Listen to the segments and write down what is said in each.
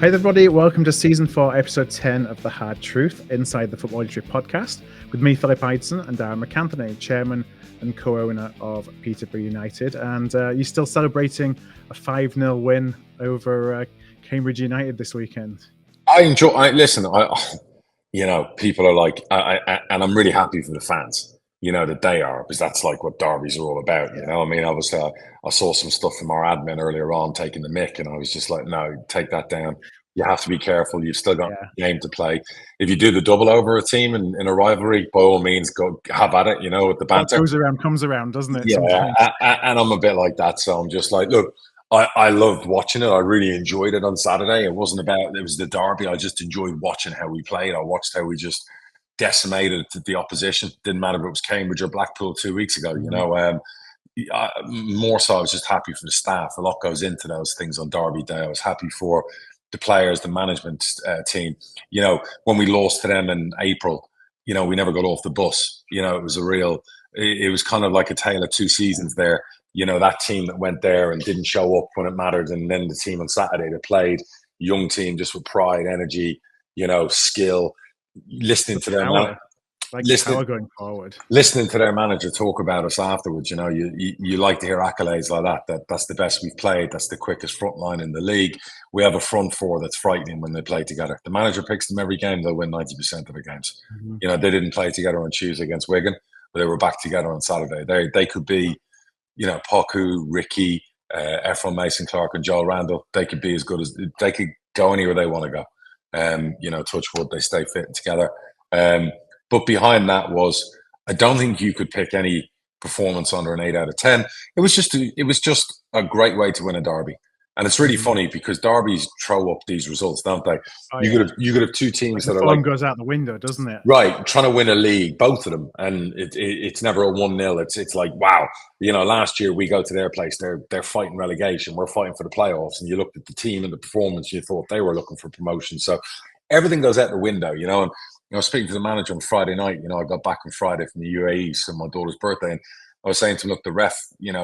Hey everybody, welcome to Season 4, Episode 10 of The Hard Truth, Inside the Football Industry podcast, with me, Philip Ideson, and Darragh MacAnthony, Chairman and co-owner of Peterborough United. And you're still celebrating a 5-0 win over Cambridge United this weekend. People are like, and I'm really happy for the fans, that they are, because that's like what derbies are all about. Obviously I saw some stuff from our admin earlier on taking the mick, and I was just like, no, take that down. You have to be careful. You've still got a game to play. If you do the double over a team in a rivalry, by all means, go have at it, with the banter. What goes around comes around, doesn't it? Yeah, and I'm a bit like that. So I'm just like, look, I loved watching it. I really enjoyed it on Saturday. It was the derby. I just enjoyed watching how we played. I watched how we just decimated the opposition. Didn't matter if it was Cambridge or Blackpool 2 weeks ago, more so I was just happy for the staff. A lot goes into those things on derby day. I was happy for the players, the management team. When we lost to them in April, we never got off the bus. It was kind of like a tale of two seasons there. That team that went there and didn't show up when it mattered, and then the team on Saturday that played, young team, just with pride, energy, skill, listening to their power going forward. Listening to their manager talk about us afterwards, you like to hear accolades like that. That's the best we've played. That's the quickest front line in the league. We have a front four that's frightening when they play together. The manager picks them every game; they'll win 90% of the games. Mm-hmm. They didn't play together on Tuesday against Wigan, but they were back together on Saturday. They could be, Poku, Ricky, Efron, Mason Clark, and Joel Randall. They could be as good as they could go anywhere they want to go. Touch wood, they stay fit together. But behind that was, I don't think you could pick any performance under an 8 out of 10. It was just a great way to win a derby. And it's really funny because derbies throw up these results, don't they? Oh, you could have two teams that are like, goes out the window, doesn't it? Right, trying to win a league, both of them, and it's never a 1-0. It's like, wow, last year we go to their place, they're fighting relegation, we're fighting for the playoffs, and you looked at the team and the performance, you thought they were looking for promotion. So everything goes out the window, and I was speaking to the manager on Friday night. I got back on Friday from the UAE, so my daughter's birthday, and I was saying to him, look, the ref,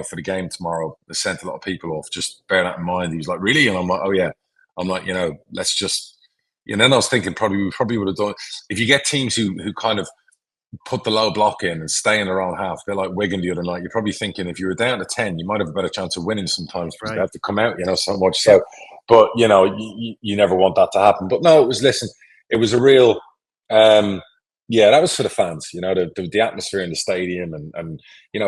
for the game tomorrow, they sent a lot of people off. Just bear that in mind. He was like, really? And I'm like, oh yeah. I'm like, let's just. And then I was thinking, we probably would have done. If you get teams who kind of put the low block in and stay in their own half, they're like Wigan the other night. You're probably thinking, if you were down to 10, you might have a better chance of winning sometimes because they have to come out, so much. So, but you never want that to happen. But no, it was a real. That was for the fans, the atmosphere in the stadium, and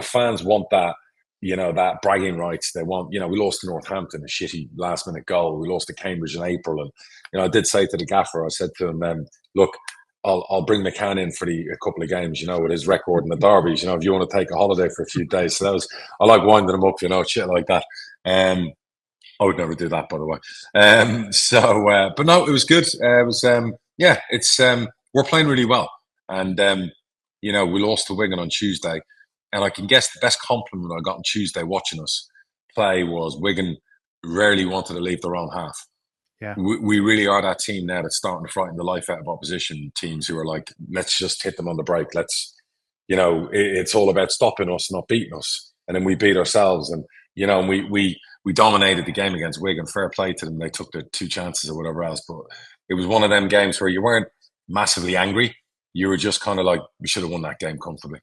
fans want that, that bragging rights. They want, we lost to Northampton, a shitty last minute goal. We lost to Cambridge in April, and I did say to the gaffer, I said to him, look, I'll bring McCann in for a couple of games, with his record in the derbies, if you want to take a holiday for a few days. So I like winding him up, shit like that. I would never do that, by the way. But no, it was good. We're playing really well. And, we lost to Wigan on Tuesday. And I can guess the best compliment I got on Tuesday watching us play was Wigan rarely wanted to leave their own half. Yeah. We really are that team now that's starting to frighten the life out of opposition teams who are like, let's just hit them on the break. It's all about stopping us, not beating us. And then we beat ourselves. And, we dominated the game against Wigan. Fair play to them. They took their 2 chances or whatever else. But it was one of them games where you weren't massively angry. You were just kind of like, we should have won that game comfortably,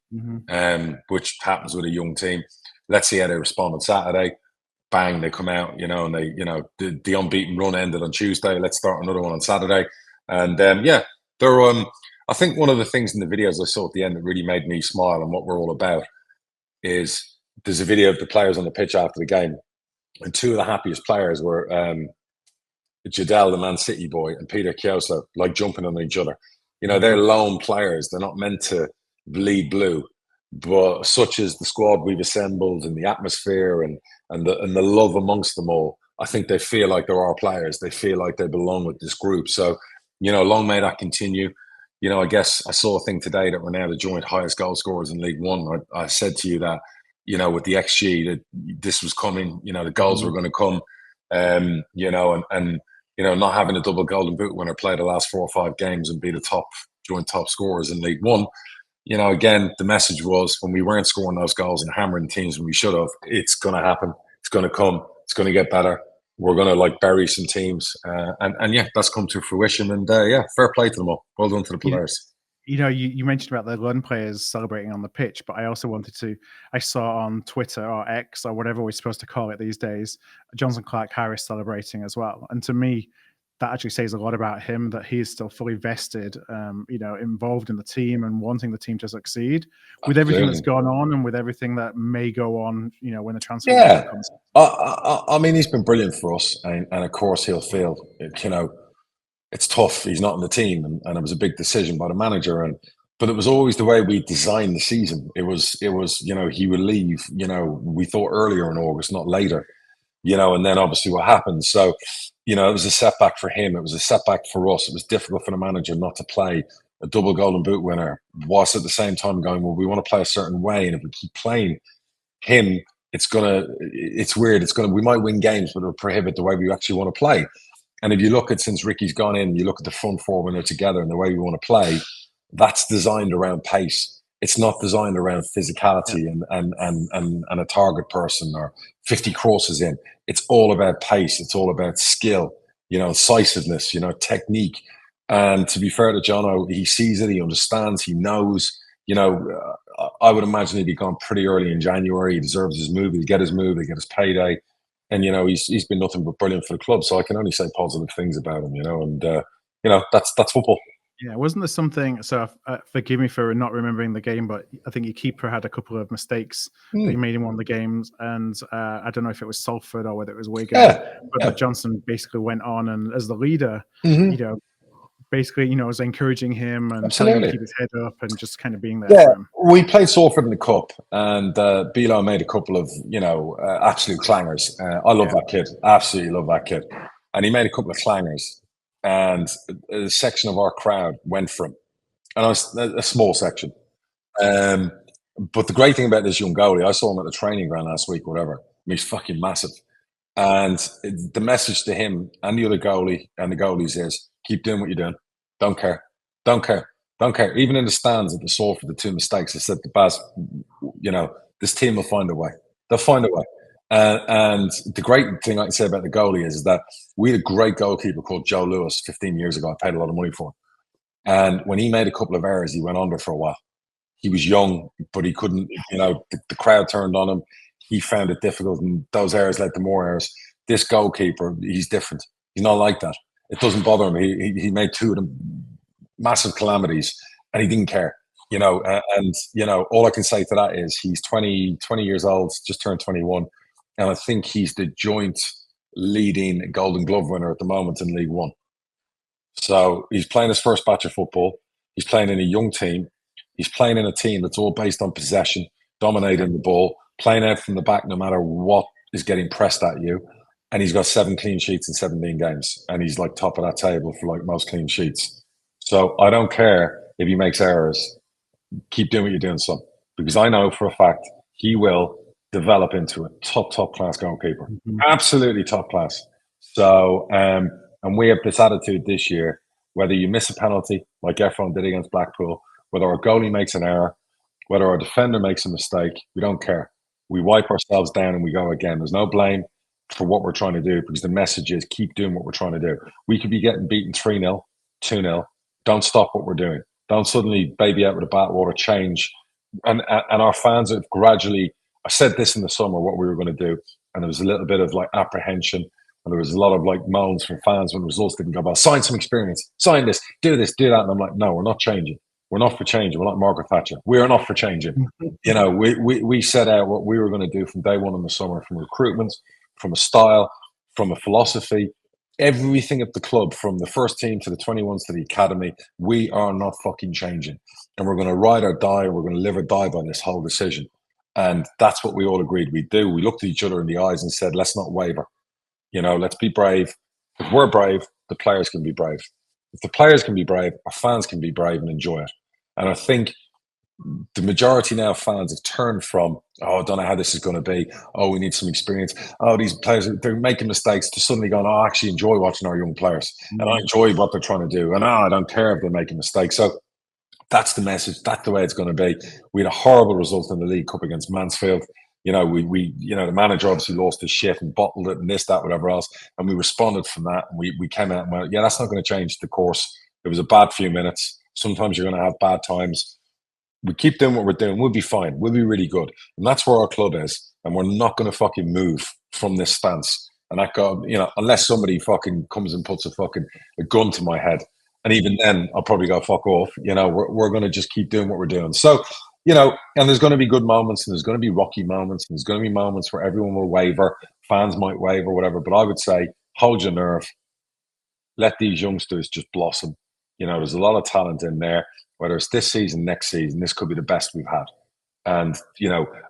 which happens with a young team. Let's see how they respond on Saturday. Bang, they come out, and they, the unbeaten run ended on Tuesday. Let's start another one on Saturday. And I think one of the things in the videos I saw at the end that really made me smile and what we're all about is there's a video of the players on the pitch after the game, and 2 of the happiest players were 𝗛𝗿𝗱, the Man City boy, and Peter 𝗛𝗁𝗂, like jumping on each other. They're lone players. They're not meant to bleed blue, but such as the squad we've assembled and the atmosphere and the love amongst them all, I think they feel like they're our players. They feel like they belong with this group. So, long may that continue. I guess I saw a thing today that we're now the joint highest goal scorers in League One. I said to you that, with the XG, that this was coming. The goals were going to come. Not having a double golden boot winner play the last 4 or 5 games and be the joint top scorers in League One. Again, the message was when we weren't scoring those goals and hammering teams when we should have, it's going to happen. It's going to come. It's going to get better. we're going to like bury some teams. And yeah, that's come to fruition. And yeah, fair play to them all. Well done to the players. You mentioned about the London players celebrating on the pitch, but I also I saw on Twitter or X or whatever we're supposed to call it these days, Jonson Clarke-Harris celebrating as well. And to me, that actually says a lot about him, that he is still fully vested, involved in the team and wanting the team to succeed with everything that's gone on and with everything that may go on, when the transfer window comes. I mean, he's been brilliant for us. And of course he'll feel, it's tough. He's not in the team, and it was a big decision by the manager. But it was always the way we designed the season. It was, he would leave, we thought earlier in August, not later, and then obviously what happened. So, it was a setback for him. It was a setback for us. It was difficult for the manager not to play a double Golden Boot winner, whilst at the same time going, well, we want to play a certain way. And if we keep playing him, it's weird. We might win games, but it'll prohibit the way we actually want to play. And if you look at, since Ricky's gone in, you look at the front four when they're together and the way we want to play, that's designed around pace. It's not designed around physicality and a target person or 50 crosses in. It's all about pace. It's all about skill, incisiveness, technique. And to be fair to Jono, he sees it, he understands, he knows. I would imagine he'd be gone pretty early in January. He deserves his move. He'll get his move. He'll get his payday. And, he's been nothing but brilliant for the club. So I can only say positive things about him, and, that's football. Yeah, wasn't there something, so forgive me for not remembering the game, but I think your keeper had a couple of mistakes that he made in one of the games, and I don't know if it was Salford or whether it was Wigan, but Jonson basically went on and as the leader, basically, was encouraging him and telling him to keep his head up and just kind of being there for him. We played Salford in the Cup, and 𝗿𝗏 made a couple of, absolute clangers. I love that kid. Absolutely love that kid. And he made a couple of clangers. And a section of our crowd went for him, and I was a small section. But the great thing about this young goalie, I saw him at the training ground last week, whatever. He's fucking massive. And the message to him and the other goalie and the goalies is, keep doing what you're doing. Don't care. Don't care. Don't care. Even in the stands at the Salford, the two mistakes, I said to Baz, this team will find a way. They'll find a way. And the great thing I can say about the goalie is that we had a great goalkeeper called Joe Lewis 15 years ago. I paid a lot of money for him. And when he made a couple of errors, he went under for a while. He was young, but he couldn't, the crowd turned on him. He found it difficult, and those errors led to more errors. This goalkeeper, he's different. He's not like that. It doesn't bother him. He made two of them massive calamities, and he didn't care. All I can say to that is he's 20 years old, just turned 21. And I think he's the joint leading Golden Glove winner at the moment in League One. So he's playing his first batch of football. He's playing in a young team. He's playing in a team that's all based on possession, dominating the ball, playing out from the back no matter what is getting pressed at you. And he's got 7 clean sheets in 17 games. And he's like top of that table for like most clean sheets. So I don't care if he makes errors. Keep doing what you're doing, son. Because I know for a fact he will develop into a top class goalkeeper. Absolutely top class. So, and we have this attitude this year, whether you miss a penalty like Efron did against Blackpool, whether our goalie makes an error, whether our defender makes a mistake, we don't care. We wipe ourselves down and we go again. There's no blame for what we're trying to do, because the message is keep doing what we're trying to do. We could be getting beaten 3-0, 2-0. Don't stop what we're doing. Don't suddenly baby out with a bathwater change. And our fans have gradually, I said this in the summer, what we were going to do, and there was a little bit of like apprehension, and there was a lot of like moans from fans when results didn't go well. Sign some experience, sign this, do that. And I'm like, no, we're not changing. We're not for changing. We're not Margaret Thatcher. We are not for changing. We set out what we were going to do from day one in the summer, from recruitment, from a style, from a philosophy, everything at the club, from the first team to the 21s to the academy. We are not fucking changing, and we're going to ride or die. We're going to live or die by this whole decision. And that's what we all agreed we'd do. We looked at each other in the eyes and said, let's not waver. Let's be brave. If we're brave, the players can be brave. If the players can be brave, our fans can be brave and enjoy it. And I think the majority now of fans have turned from, I don't know how this is going to be. We need some experience. These players, they're making mistakes, to suddenly going, I actually enjoy watching our young players. And I enjoy what they're trying to do. And I don't care if they're making mistakes. So that's the message. That's the way it's going to be. We had a horrible result in the League Cup against Mansfield. The manager obviously lost his shit and bottled it and this, that, whatever else. And we responded from that. And we came out and went, yeah, that's not going to change the course. It was a bad few minutes. Sometimes you're going to have bad times. We keep doing what we're doing. We'll be fine. We'll be really good. And that's where our club is. And we're not going to fucking move from this stance. And that guy, unless somebody fucking comes and puts a gun to my head. And even then, I'll probably go, fuck off. We're going to just keep doing what we're doing. So, and there's going to be good moments and there's going to be rocky moments. And there's going to be moments where everyone will waver. Fans might waver, whatever. But I would say, hold your nerve. Let these youngsters just blossom. There's a lot of talent in there. Whether it's this season, next season, this could be the best we've had. And,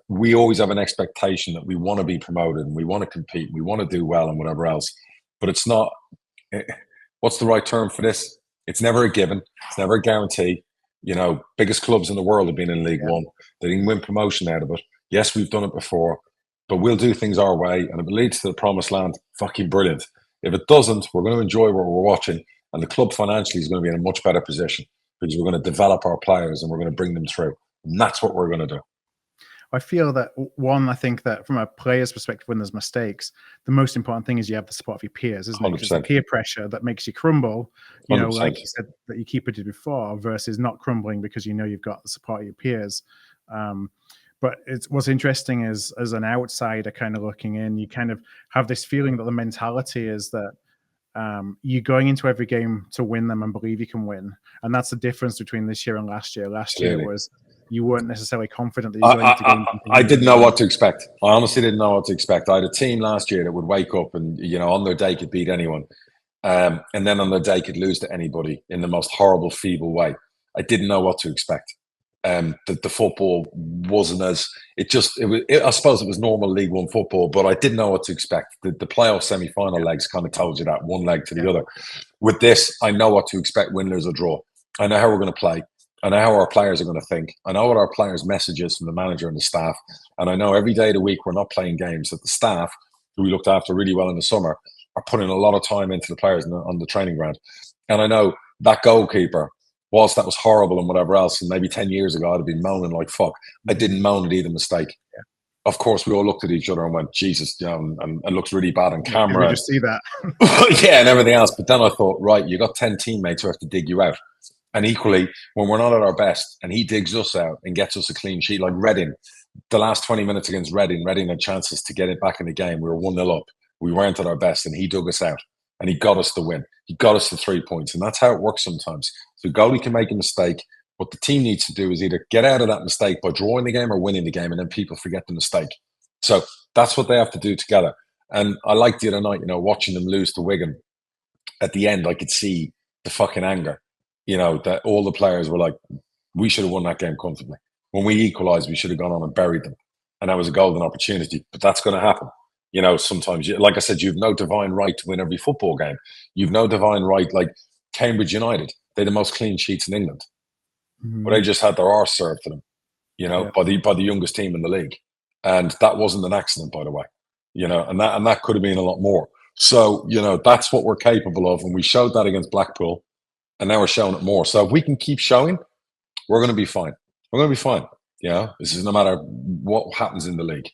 we always have an expectation that we want to be promoted and we want to compete, we want to do well and whatever else. But it's not, what's the right term for this? It's never a given. It's never a guarantee. Biggest clubs in the world have been in League One. They didn't win promotion out of it. Yes, we've done it before, but we'll do things our way. And if it leads to the promised land, fucking brilliant. If it doesn't, we're going to enjoy what we're watching. And the club financially is going to be in a much better position because we're going to develop our players and we're going to bring them through. And that's what we're going to do. I feel that, I think that from a player's perspective, when there's mistakes, the most important thing is you have the support of your peers, isn't it? 100%. Because the peer pressure that makes you crumble, 100%. like you said, that your keeper did before, versus not crumbling because you've got the support of your peers. But what's interesting is, as an outsider kind of looking in, you kind of have this feeling that the mentality is that you're going into every game to win them and believe you can win. And that's the difference between this year and last year. Last year was you weren't necessarily confident that you were going into games. I didn't know what to expect. I honestly didn't know what to expect. I had a team last year that would wake up and, on their day could beat anyone. And then on their day could lose to anybody in the most horrible, feeble way. I didn't know what to expect. The football wasn't as I suppose it was normal League One football, but I didn't know what to expect. The playoff semi-final legs kind of told you that, one leg to the other. With this, I know what to expect: win, lose, or draw. I know how we're going to play. I know how our players are going to think. I know what our players' messages from the manager and the staff. And I know every day of the week we're not playing games, that the staff, who we looked after really well in the summer, are putting a lot of time into the players on the training ground. And I know that goalkeeper, whilst that was horrible and whatever else, and maybe 10 years ago I'd have been moaning like fuck, I didn't moan at either mistake. Yeah. Of course, we all looked at each other and went, Jesus, and it looks really bad on camera. You just see that. Yeah, and everything else. But then I thought, right, you got 10 teammates who have to dig you out. And equally, when we're not at our best and he digs us out and gets us a clean sheet, like Reading, the last 20 minutes against Reading had chances to get it back in the game. We were 1-0 up. We weren't at our best and he dug us out and he got us the win. He got us the 3 points. And that's how it works sometimes. So goalie can make a mistake. What the team needs to do is either get out of that mistake by drawing the game or winning the game, and then people forget the mistake. So that's what they have to do together. And I liked the other night, watching them lose to Wigan. At the end, I could see the fucking anger. That all the players were like, we should have won that game comfortably. When we equalised, we should have gone on and buried them. And that was a golden opportunity. But that's going to happen. Sometimes, like I said, you've no divine right to win every football game. You've no divine right, like Cambridge United. They're the most clean sheets in England. Mm-hmm. But they just had their arse served to them, by the youngest team in the league. And that wasn't an accident, by the way. And that could have been a lot more. So, that's what we're capable of. And we showed that against Blackpool. And now we're showing it more. So if we can keep showing, we're going to be fine. We're going to be fine. This is no matter what happens in the league.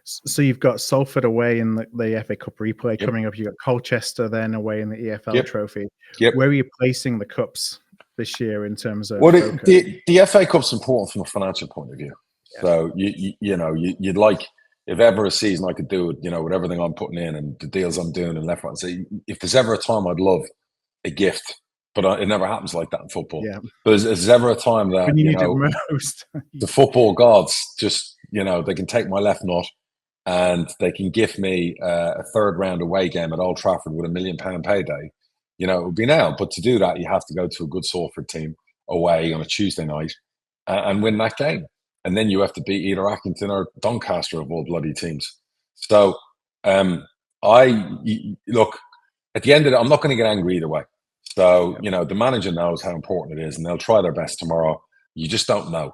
So you've got Salford away in the FA Cup replay coming up. You've got Colchester then away in the EFL Trophy. Yep. Where are you placing the cups this year in terms of? Well, the FA Cup's important from a financial point of view. Yeah. So you'd like, if ever a season I could do it, with everything I'm putting in and the deals I'm doing and left right. So if there's ever a time I'd love a gift. But it never happens like that in football. Yeah. But there's ever a time that, most. The football gods just, they can take my left nut and they can gift me a third round away game at Old Trafford with £1 million payday. It would be now. But to do that, you have to go to a good Salford team away on a Tuesday night and win that game. And then you have to beat either Accrington or Doncaster of all bloody teams. So look, at the end of it, I'm not going to get angry either way. So, the manager knows how important it is and they'll try their best tomorrow. You just don't know.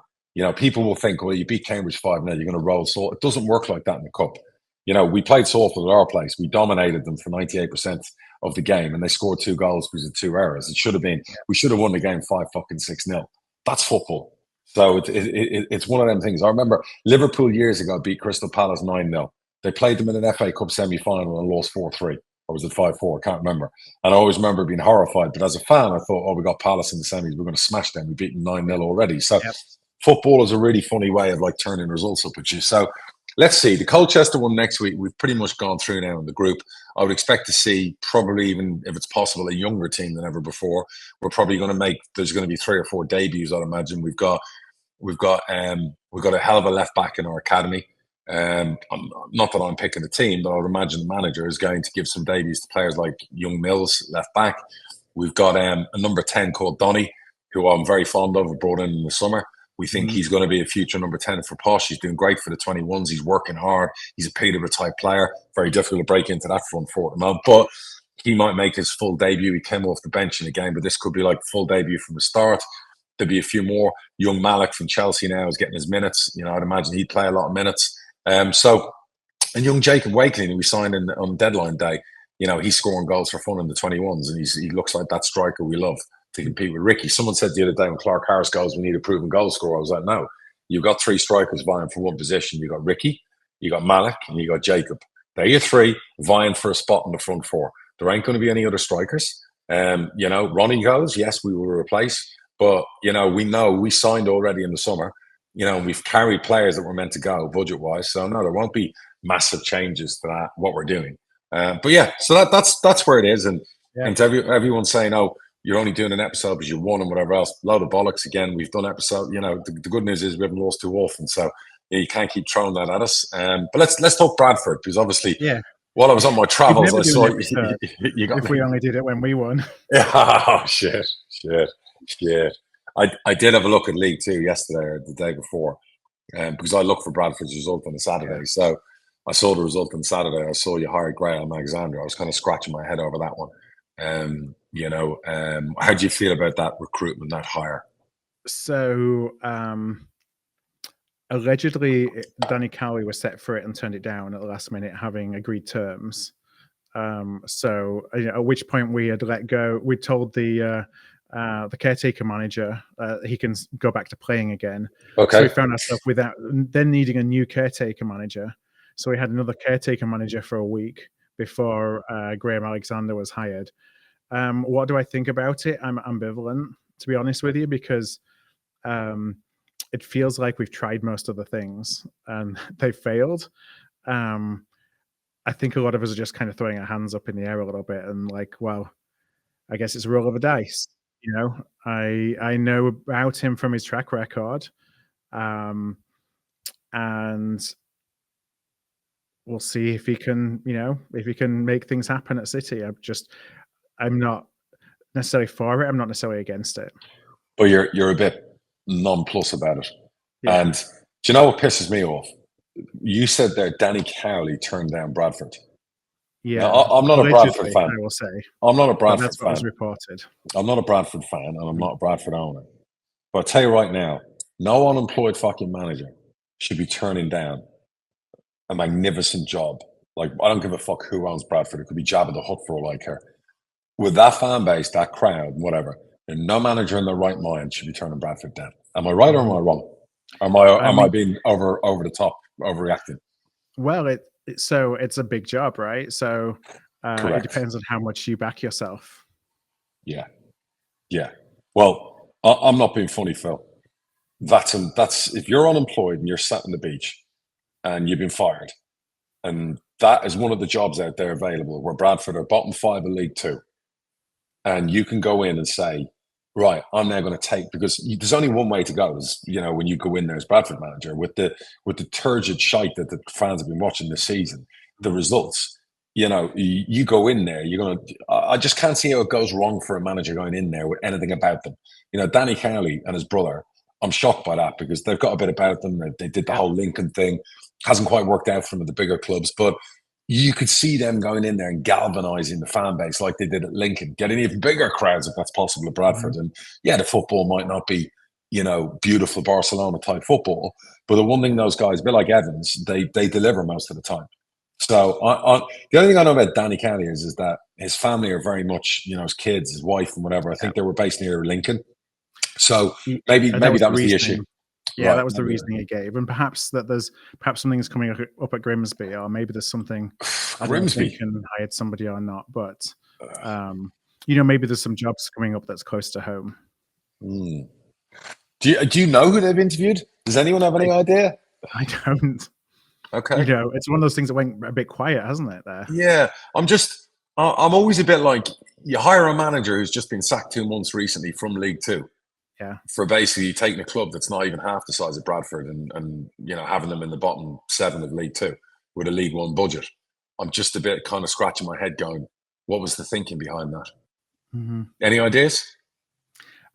People will think, well, you beat Cambridge 5-0, you're going to roll Salford. It doesn't work like that in the Cup. We played Salford at our place. We dominated them for 98% of the game and they scored 2 goals because of 2 errors. We should have won the game 5-6-0. That's football. So it's one of them things. I remember Liverpool years ago beat Crystal Palace 9-0. They played them in an FA Cup semi-final and lost 4-3. Or was it 5-4? I can't remember. And I always remember being horrified. But as a fan, I thought, oh, we got Palace in the semis. We're going to smash them. We beat them 9-0 already. So football is a really funny way of like turning results up at you. So let's see. The Colchester one next week, we've pretty much gone through now in the group. I would expect to see, probably even if it's possible, a younger team than ever before. We're probably going to there's going to be 3 or 4 debuts, I'd imagine. We've got a hell of a left back in our academy. Not that I'm picking the team, but I would imagine the manager is going to give some debuts to players like young Mills, left back. We've got a number 10 called Donny, who I'm very fond of, brought in the summer. We think he's going to be a future number 10 for Posh. He's doing great for the 21s. He's working hard. He's a Peterborough type player. Very difficult to break into that front four at the moment, but he might make his full debut. He came off the bench in the game, but this could be like full debut from the start. There'd be a few more. Young Malik from Chelsea now is getting his minutes. I'd imagine he'd play a lot of minutes. And young Jacob Wakeling, who we signed on deadline day, he's scoring goals for fun in the 21s, and he looks like that striker we love to compete with Ricky. Someone said the other day when Clark Harris goes, we need a proven goal scorer. I was like, no, you've got 3 strikers vying for one position. You got Ricky, you got Malik, and you got Jacob. They're your 3 vying for a spot in the front 4. There ain't going to be any other strikers. Ronnie goes, yes, we will replace. But, we know we signed already in the summer, we've carried players that were meant to go budget-wise. So, no, there won't be massive changes to that, what we're doing. But, yeah, so that's where it is. And to everyone saying, oh, you're only doing an episode because you won and whatever else, load of bollocks. Again, we've done episode. The good news is we haven't lost too often. So, you can't keep throwing that at us. But let's talk Bradford, because obviously while I was on my travels, I saw you got if we only did it when we won. Oh, shit. I did have a look at League Two yesterday or the day before, because I looked for Bradford's result on a Saturday. So I saw the result on Saturday. I saw you hired Graham Alexander. I was kind of scratching my head over that one. How do you feel about that recruitment, that hire? So allegedly, Danny Cowley was set for it and turned it down at the last minute, having agreed terms. So at which point we had let go. We told the caretaker manager he can go back to playing again. Okay. So we found ourselves without then needing a new caretaker manager. So we had another caretaker manager for a week before Graham Alexander was hired. What do I think about it? I'm ambivalent, to be honest with you, because it feels like we've tried most of the things and they failed. I think a lot of us are just kind of throwing our hands up in the air a little bit and like, well, I guess it's a roll of the dice. I know about him from his track record, and we'll see if he can, make things happen at City. I'm not necessarily for it. I'm not necessarily against it. But you're a bit nonplussed about it. Yeah. And do you know what pisses me off? You said there Danny Cowley turned down Bradford. Yeah, now, I'm not a Bradford fan. I will say I'm not a Bradford that's what fan. Was reported. I'm not a Bradford fan, and I'm not a Bradford owner. But I'll tell you right now, no unemployed fucking manager should be turning down a magnificent job. Like, I don't give a fuck who owns Bradford. It could be Jabba the Hutt for all I care. With that fan base, that crowd, whatever, and no manager in their right mind should be turning Bradford down. Am I right or am I wrong? Am I being over the top, overreacting? Well, it's a big job, right? So it depends on how much you back yourself. Yeah. Well, I'm not being funny, Phil. That's if you're unemployed and you're sat on the beach and you've been fired, and that is one of the jobs out there available where Bradford are bottom 5 of League Two, and you can go in and say, right, I'm now going to take, because there's only one way to go is, when you go in there as Bradford manager with the turgid shite that the fans have been watching this season, the results, you go in there, I just can't see how it goes wrong for a manager going in there with anything about them. Danny Cowley and his brother, I'm shocked by that because they've got a bit about them. They did the whole Lincoln thing. Hasn't quite worked out for them at the bigger clubs, but you could see them going in there and galvanizing the fan base like they did at Lincoln, getting even bigger crowds if that's possible at Bradford. And yeah, the football might not be, beautiful Barcelona type football, but the one thing those guys, a bit like Evans, they deliver most of the time. So the only thing I know about Danny Cowley is that his family are very much, his kids, his wife and whatever. I think they were based near Lincoln. So maybe that was the issue. Yeah, that was the reasoning he gave, and perhaps something's coming up at Grimsby, or maybe there's something. I don't know if they can hire somebody or not, but maybe there's some jobs coming up that's close to home. Do you know who they've interviewed? Does anyone have any idea? I don't. Okay. It's one of those things that went a bit quiet, hasn't it? There. Yeah, I'm always a bit like, you hire a manager who's just been sacked 2 months recently from League Two. Yeah. For basically taking a club that's not even half the size of Bradford and having them in the bottom 7 of League Two with a League One budget. I'm just a bit kind of scratching my head going, what was the thinking behind that? Mm-hmm. Any ideas?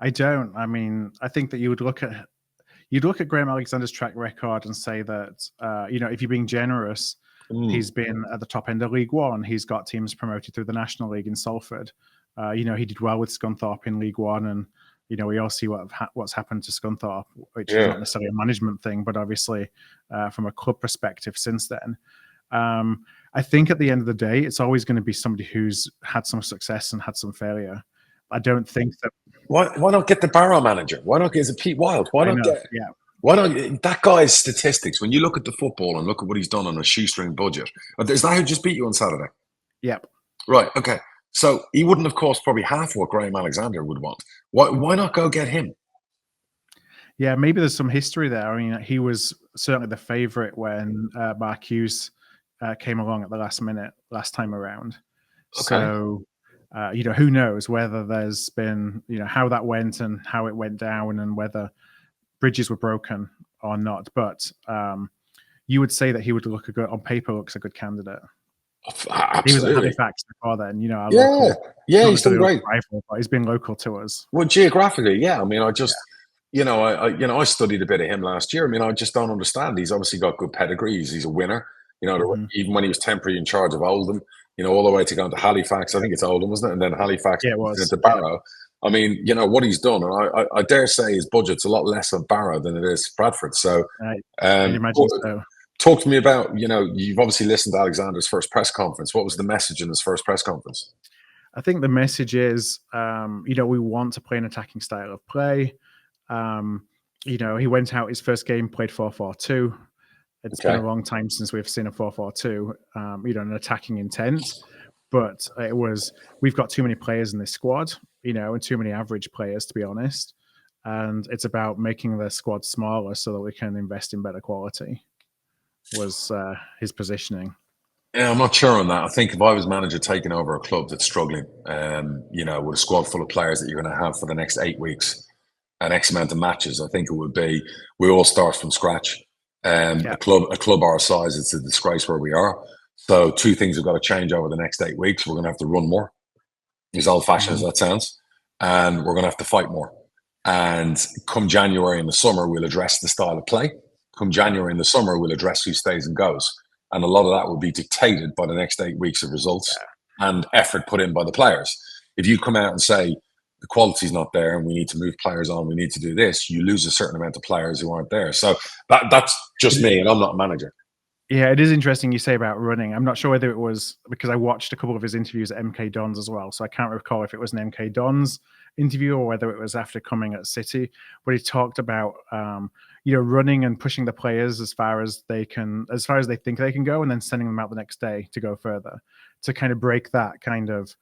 I don't. I mean, I think that you'd look at Graham Alexander's track record and say that, if you're being generous, he's been at the top end of League One. He's got teams promoted through the National League in Salford. He did well with Scunthorpe in League One, and we all see what's happened to Scunthorpe, which is not necessarily a management thing, but obviously from a club perspective since then. I think at the end of the day, it's always going to be somebody who's had some success and had some failure. I don't think that. Why not get the Barrow manager? Why not get Pete Wild? Why not that guy's statistics? When you look at the football and look at what he's done on a shoestring budget, is that who just beat you on Saturday? Yep. Right. Okay. So he wouldn't have cost probably half what Graham Alexander would want. Why not go get him? Yeah, maybe there's some history there. I mean, he was certainly the favourite when Mark Hughes came along at the last minute last time around. Okay. So, who knows whether there's been, how that went and how it went down and whether bridges were broken or not. But you would say that he would looks a good candidate. Absolutely. He was at Halifax before then, he's done great. Rival, but he's been local to us. Well, geographically, yeah. I mean, I studied a bit of him last year. I mean, I just don't understand. He's obviously got good pedigree. He's a winner. Even when he was temporarily in charge of Oldham, all the way to going to Halifax. I think it's Oldham, wasn't it? And then Halifax into Barrow. I mean, what he's done, and I dare say his budget's a lot less of Barrow than it is Bradford. So, I imagine so. Talk to me about, you've obviously listened to Alexander's first press conference. What was the message in his first press conference? I think the message is, we want to play an attacking style of play. He went out his first game, played 4-4-2. It's been a long time since we've seen a 4-4-2, an attacking intent. But we've got too many players in this squad, and too many average players, to be honest. And it's about making the squad smaller so that we can invest in better quality. Was his positioning. Yeah, I'm not sure on that. I think if I was manager taking over a club that's struggling, with a squad full of players that you're going to have for the next 8 weeks and X amount of matches, I think it would be we all start from scratch. A club our size, it's a disgrace where we are. So 2 things have got to change over the next 8 weeks. We're going to have to run more, as old-fashioned as that sounds, and we're going to have to fight more. And come January in the summer, we'll address the style of play. Come January in the summer, we'll address who stays and goes. And a lot of that will be dictated by the next 8 weeks of results and effort put in by the players. If you come out and say the quality's not there and we need to move players on, we need to do this, you lose a certain amount of players who aren't there. So that's just me, and I'm not a manager. Yeah, it is interesting you say about running. I'm not sure whether it was because I watched a couple of his interviews at MK Dons as well. So I can't recall if it was an MK Dons interview or whether it was after coming at City. But he talked about running and pushing the players as far as they think they can go, and then sending them out the next day to go further, to kind of break that kind of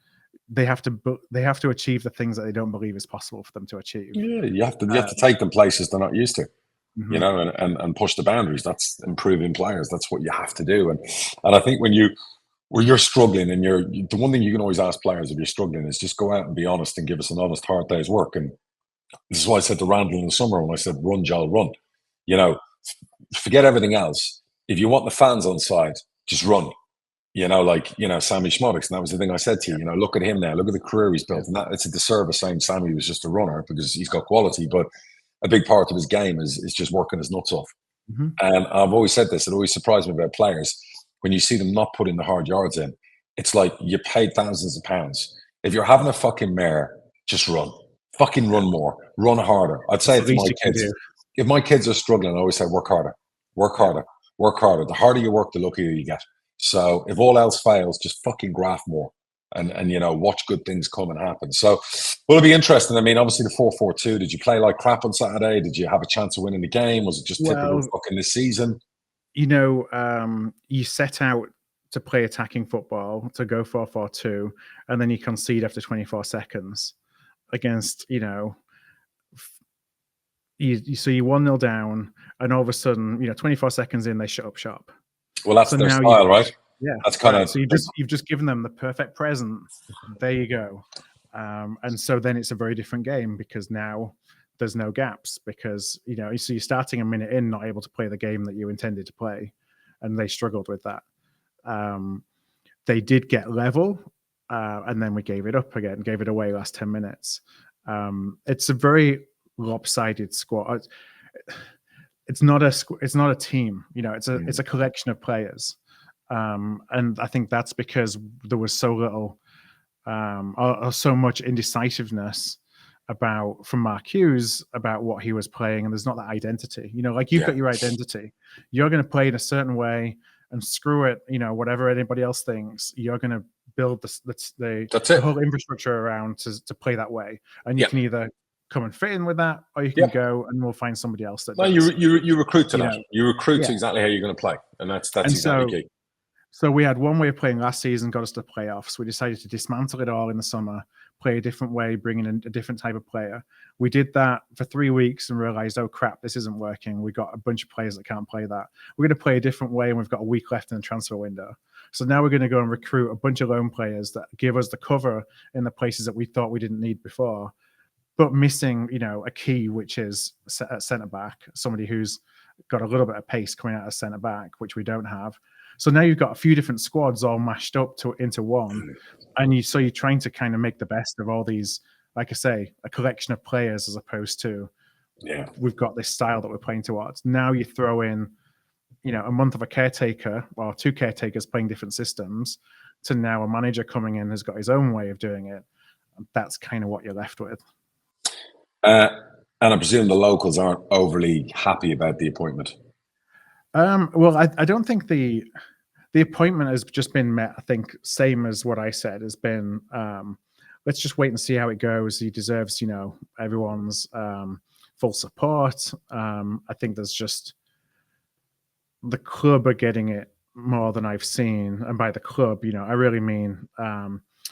they have to achieve the things that they don't believe is possible for them to achieve. Yeah, you have to take them places they're not used to. Mm-hmm. And push the boundaries. That's improving players. That's what you have to do. And I think when you're struggling, and the one thing you can always ask players if you're struggling is just go out and be honest and give us an honest, hard day's work. And this is why I said to Randall in the summer when I said, run, Joel, run. Forget everything else. If you want the fans on side, just run. Sammie Smodizcs. And that was the thing I said to you. Look at him now. Look at the career he's built. And it's a disservice saying Sammie was just a runner, because he's got quality, but a big part of his game is just working his nuts off. Mm-hmm. And I've always said this, it always surprised me about players. When you see them not putting the hard yards in, it's like you paid thousands of pounds. If you're having a fucking mare, just run. Fucking run more. Run harder. I'd say it to my kids. If my kids are struggling, I always say work harder. Work harder. Work harder. The harder you work, the luckier you get. So if all else fails, just fucking graft more and watch good things come and happen. So Well, it'll be interesting. I mean, obviously the 4-4-2. Did you play like crap on Saturday? Did you have a chance of winning the game? Was it just typical Well, fucking this season? you set out to play attacking football, to go 4-4-2, and then you concede after 24 seconds against, so you're 1-0 down, and all of a sudden, 24 seconds in, they shut up shop. Well, that's So their now style, right? Yeah, That's kind of so you've just given them the perfect present. There you go. And so then it's a very different game because now there's no gaps because so you're starting a minute in, not able to play the game that you intended to play, and they struggled with that. They did get level, and then we gave it up again, gave it away last 10 minutes. It's a very lopsided squad. It's not a team, it's a collection of players. And I think that's because there was so little or so much indecisiveness from Mark Hughes about what he was playing, and there's not that identity. Like you've got your identity. You're going to play in a certain way, and screw it. Whatever anybody else thinks, you're going to build the whole infrastructure around to play that way, and you can either come and fit in with that, or you can go and we'll find somebody else that. No, does. you recruit to that. You recruit to exactly how you're going to play, and that's exactly key. So we had one way of playing last season, got us to playoffs. We decided to dismantle it all in the summer, play a different way, bring in a different type of player. We did that for 3 weeks and realized, oh crap, this isn't working. We got a bunch of players that can't play that. We're going to play a different way, and we've got a week left in the transfer window. So now we're going to go and recruit a bunch of loan players that give us the cover in the places that we thought we didn't need before, but missing, a key, which is at centre back, somebody who's got a little bit of pace coming out of centre back, which we don't have. So now you've got a few different squads all mashed up into one, and you're trying to kind of make the best of all these, like I say, a collection of players as opposed to, we've got this style that we're playing towards. Now you throw in, a month of a caretaker or 2 caretakers playing different systems, to now a manager coming in has got his own way of doing it. And that's kind of what you're left with. And I presume the locals aren't overly happy about the appointment. Well, I don't think the appointment has just been met. I think same as what I said has been. Let's just wait and see how it goes. He deserves, everyone's full support. I think there's just the club are getting it more than I've seen, and by the club, I really mean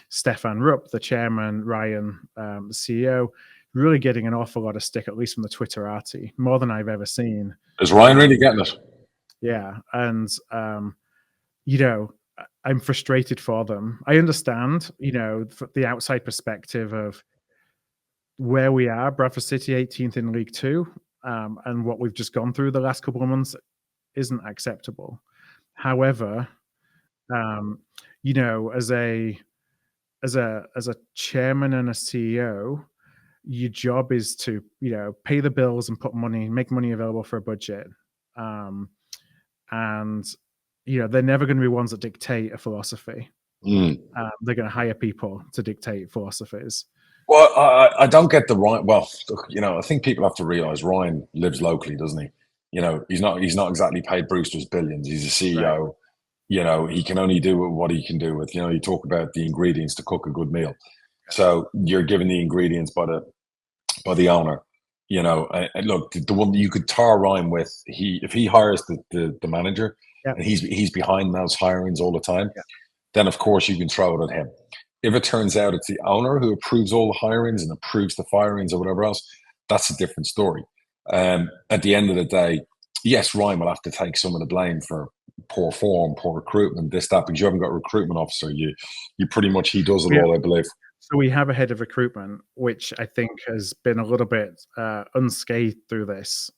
Stefan Rupp, the chairman, Ryan, the CEO, really getting an awful lot of stick, at least from the Twitterati, more than I've ever seen. Is Ryan really getting it? Yeah, and I'm frustrated for them. I understand, the outside perspective of where we are, Bradford City, 18th in League Two, and what we've just gone through the last couple of months isn't acceptable. However, as a chairman and a CEO, your job is to, pay the bills and make money available for a budget. And they're never going to be ones that dictate a philosophy. They're going to hire people to dictate philosophies. Well, I don't get the Ryan. Well, I think people have to realize Ryan lives locally, doesn't he? He's not exactly paid Brewster's billions. He's a CEO. Right. He can only do what he can do with. You talk about the ingredients to cook a good meal. So you're given the ingredients by the owner. And look, the one you could tar Ryan with, if he hires the manager, and he's behind those hirings all the time, then of course you can throw it at him. If it turns out it's the owner who approves all the hirings and approves the firings or whatever else, that's a different story. At the end of the day, yes, Ryan will have to take some of the blame for poor form, poor recruitment, this, that, because you haven't got a recruitment officer. You pretty much, he does it all, I believe. So we have a head of recruitment, which I think has been a little bit unscathed through this.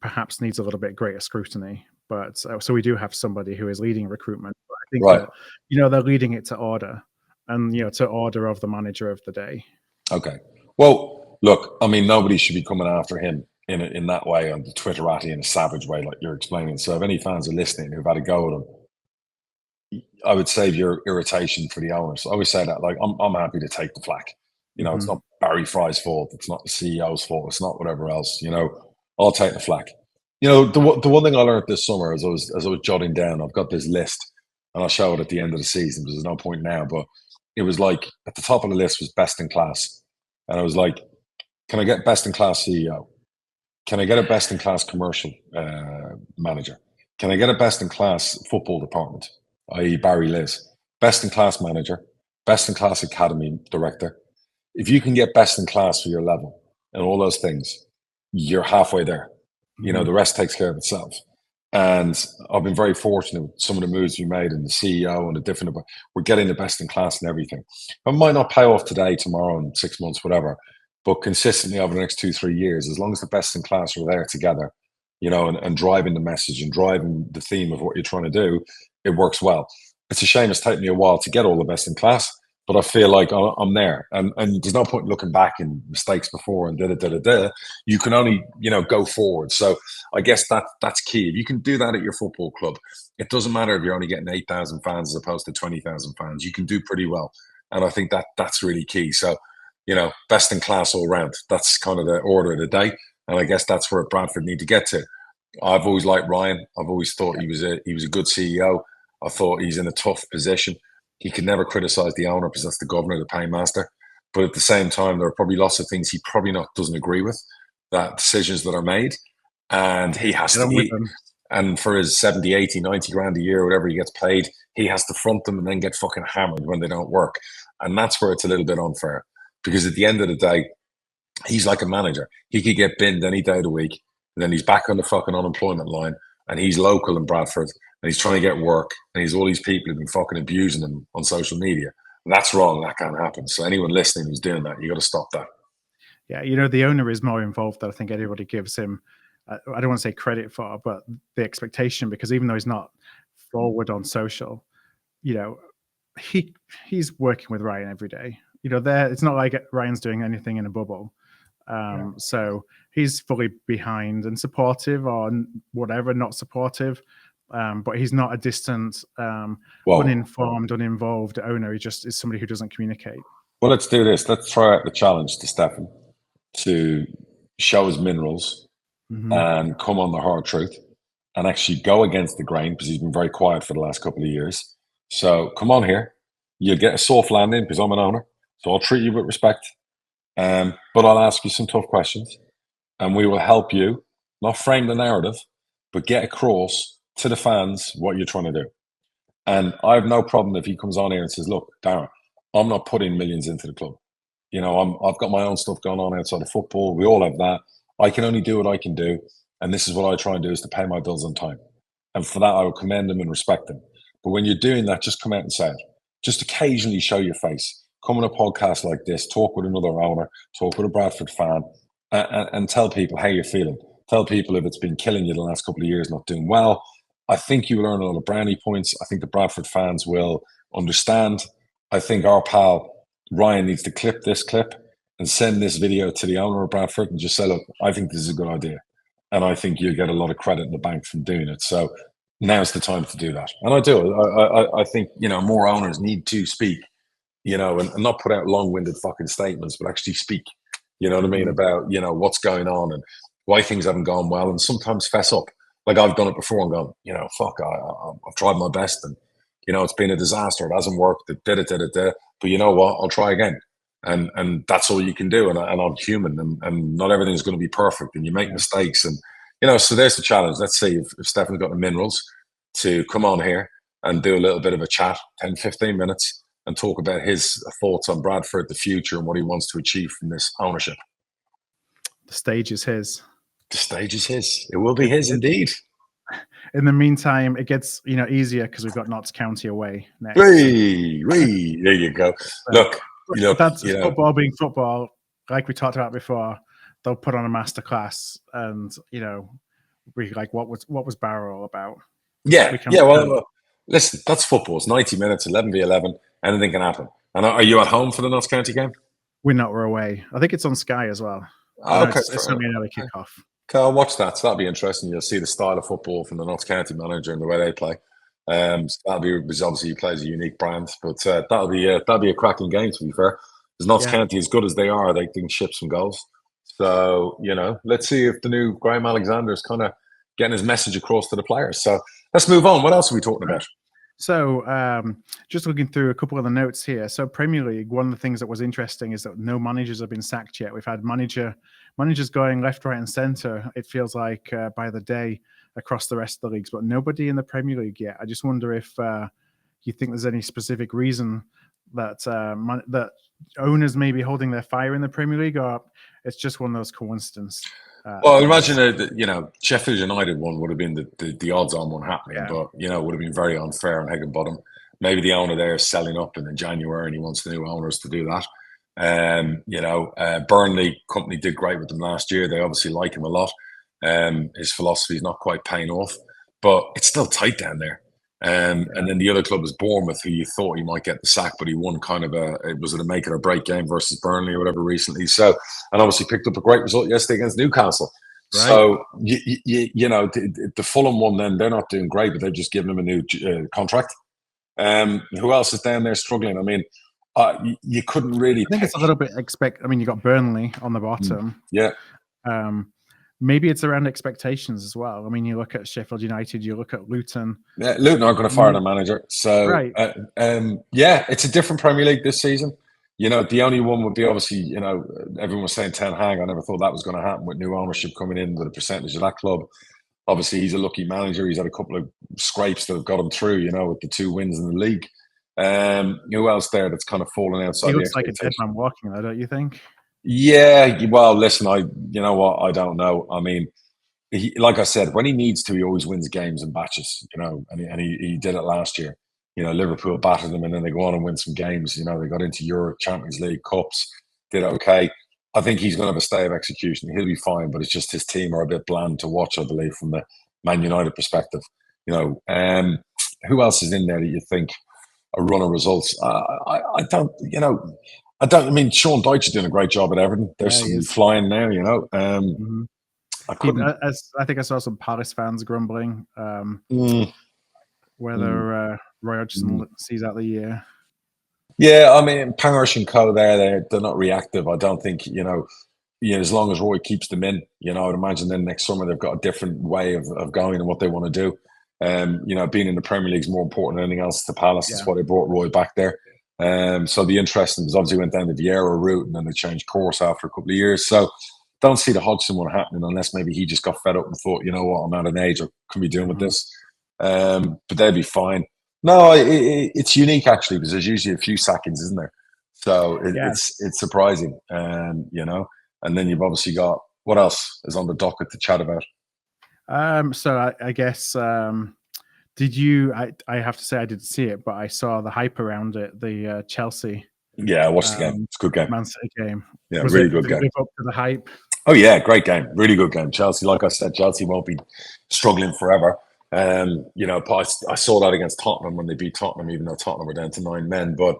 Perhaps needs a little bit greater scrutiny. But so we do have somebody who is leading recruitment. But I think that, they're leading it to order, and to order of the manager of the day. Okay. Well, look, I mean, nobody should be coming after him in that way on the Twitterati in a savage way, like you're explaining. So if any fans are listening who've had a go at him, I would save your irritation for the owners. I always say that, like, I'm happy to take the flak. It's not Barry Fry's fault. It's not the CEO's fault. It's not whatever else. I'll take the flak. The one thing I learned this summer as I was jotting down, I've got this list, and I'll show it at the end of the season because there's no point now. But it was like at the top of the list was best in class. And I was like, can I get best in class CEO? Can I get a best in class commercial manager? Can I get a best in class football department, i.e. Barry Liz? Best in class manager, best in class academy director. If you can get best in class for your level and all those things, you're halfway there. You know, the rest takes care of itself. And I've been very fortunate with some of the moves we made and the CEO and the different, we're getting the best in class and everything. It might not pay off today, tomorrow, in 6 months, whatever, but consistently over the next 2-3 years, as long as the best in class are there together, you know, and driving the message and driving the theme of what you're trying to do, it works well. It's a shame it's taken me a while to get all the best in class, but I feel like I'm there. And there's no point looking back in mistakes before and da-da-da-da-da. You can only, you know, go forward. So I guess that's key. If you can do that at your football club, it doesn't matter if you're only getting 8,000 fans as opposed to 20,000 fans. You can do pretty well. And I think that's really key. So, you know, best in class all round. That's kind of the order of the day. And I guess that's where Bradford need to get to. I've always liked Ryan. I've always thought he was a good CEO. I thought he's in a tough position. He could never criticize the owner because that's the governor, the paymaster. But at the same time, there are probably lots of things he probably doesn't agree with, that decisions that are made. And he has to eat. And for his 70, 80, 90 grand a year, whatever he gets paid, he has to front them and then get fucking hammered when they don't work. And that's where it's a little bit unfair. Because at the end of the day, he's like a manager. He could get binned any day of the week. And then he's back on the fucking unemployment line. And he's local in Bradford. And he's trying to get work. And he's all these people who've been fucking abusing him on social media. And that's wrong. That can't happen. So anyone listening who's doing that, you got to stop that. Yeah, you know, the owner is more involved than I think anybody gives him. I don't want to say credit for, but the expectation, because even though he's not forward on social, you know, he's working with Ryan every day. You know, it's not like Ryan's doing anything in a bubble. So he's fully behind and supportive, or whatever, not supportive. But he's not a distant, uninformed, uninvolved owner. He just is somebody who doesn't communicate. Well, let's do this. Let's throw out the challenge to Stefan to show his minerals and come on the hard truth and actually go against the grain, because he's been very quiet for the last couple of years. So come on here. You'll get a soft landing because I'm an owner. So I'll treat you with respect. But I'll ask you some tough questions and we will help you not frame the narrative, but get across to the fans what you're trying to do. And I have no problem if he comes on here and says, look, Darragh, I'm not putting millions into the club. You know, I've got my own stuff going on outside of football. We all have that. I can only do what I can do. And this is what I try and do, is to pay my bills on time. And for that, I will commend them and respect them. But when you're doing that, just come out and say it. Just occasionally show your face. Come on a podcast like this, talk with another owner, talk with a Bradford fan, and tell people how you're feeling. Tell people if it's been killing you the last couple of years, not doing well. I think you will earn a lot of brownie points. I think the Bradford fans will understand. I think our pal Ryan needs to clip this clip and send this video to the owner of Bradford and just say, look, I think this is a good idea. And I think you get a lot of credit in the bank from doing it. So now's the time to do that. And I do. I think, you know, more owners need to speak, you know, and not put out long-winded fucking statements, but actually speak, you know what I mean, about, you know, what's going on and why things haven't gone well, and sometimes fess up. Like I've done it before and gone, you know, fuck, I've tried my best and, you know, it's been a disaster. It hasn't worked. But you know what? I'll try again. And that's all you can do. And I'm human, and not everything's going to be perfect, and you make mistakes. And, you know, so there's the challenge. Let's see if Stefan's got the minerals to come on here and do a little bit of a chat, 10, 15 minutes, and talk about his thoughts on Bradford, the future, and what he wants to achieve from this ownership. The stage is his. The stage is his. It will be his indeed. In the meantime, it gets, you know, easier because we've got Notts County away next. There you go. Look, that's football being football. Like we talked about before, they'll put on a masterclass, and you know, we like what was Barrow all about? Well, listen, that's football. It's 90 minutes, 11v11. Anything can happen. And are you at home for the Notts County game? We're away. I think it's on Sky as well. Okay, it's going to be another kickoff. Okay, I'll watch that. So that'll be interesting. You'll see the style of football from the Notts County manager and the way they play. So that'll be, because obviously he plays a unique brand, but that'll be a cracking game, to be fair. Because Notts County, as good as they are, they can ship some goals. So, you know, let's see if the new Graham Alexander is kind of getting his message across to the players. So let's move on. What else are we talking about? So, just looking through a couple of the notes here. So, Premier League, one of the things that was interesting is that no managers have been sacked yet. We've had managers going left, right, and centre. It feels like by the day across the rest of the leagues, but nobody in the Premier League yet. I just wonder if you think there's any specific reason that that owners may be holding their fire in the Premier League, or it's just one of those coincidences. Well, imagine that Sheffield United one would have been the odds-on one happening, but it would have been very unfair on Higginbottom. Maybe the owner there is selling up in January and he wants the new owners to do that. Burnley company did great with them last year. They obviously like him a lot. His philosophy is not quite paying off, but it's still tight down there. And then the other club is Bournemouth, who you thought he might get the sack, but he won kind of it was a make it or break game versus Burnley or whatever recently. So, and obviously picked up a great result yesterday against Newcastle. Right. So, the Fulham one, then they're not doing great, but they've just given him a new contract. Who else is down there struggling? I mean, you couldn't really. I think it's a little bit I mean, you got Burnley on the bottom. Yeah. Maybe it's around expectations as well. I mean, you look at Sheffield United, you look at Luton. Yeah, Luton aren't going to fire their manager. So, right. It's a different Premier League this season. The only one would be obviously, everyone was saying Ten Hag. I never thought that was going to happen with new ownership coming in with a percentage of that club. Obviously, he's a lucky manager. He's had a couple of scrapes that have got him through, with the 2 wins in the league. Who else there that's kind of fallen outside? He looks like a dead man walking, though, don't you think? Yeah, well, listen, you know what? I don't know. I mean, like I said, when he needs to, he always wins games in batches, and he did it last year. Liverpool battered them and then they go on and win some games. They got into Europe, Champions League, Cups, did okay. I think he's going to have a stay of execution. He'll be fine, but it's just his team are a bit bland to watch, I believe, from the Man United perspective. Who else is in there that you think a run of results? I mean, Sean Dyche is doing a great job at Everton. They're flying now, I think I saw some Palace fans grumbling whether Roy Hodgson sees out the year. Yeah, I mean, Pangersh and co they're not reactive. I don't think, as long as Roy keeps them in, I would imagine then next summer they've got a different way of going and what they want to do. Being in the Premier League is more important than anything else to Palace. That's why they brought Roy back there. So the interesting was obviously went down the Vieira route and then they changed course after a couple of years. So don't see the Hodgson one happening unless maybe he just got fed up and thought, you know what, I'm at an age, I can be doing with this. But they'd be fine. No, it's unique actually because there's usually a few sackings, isn't there? So it's surprising, and then you've obviously got what else is on the docket to chat about. So I guess did you? I have to say I didn't see it, but I saw the hype around it. The Chelsea. Yeah, I watched the game. It's a good game. Man City game. Yeah, really good game. Live up to the hype. Oh yeah, great game. Really good game. Chelsea, like I said, Chelsea won't be struggling forever. I saw that against Tottenham when they beat Tottenham, even though Tottenham were down to 9 men. But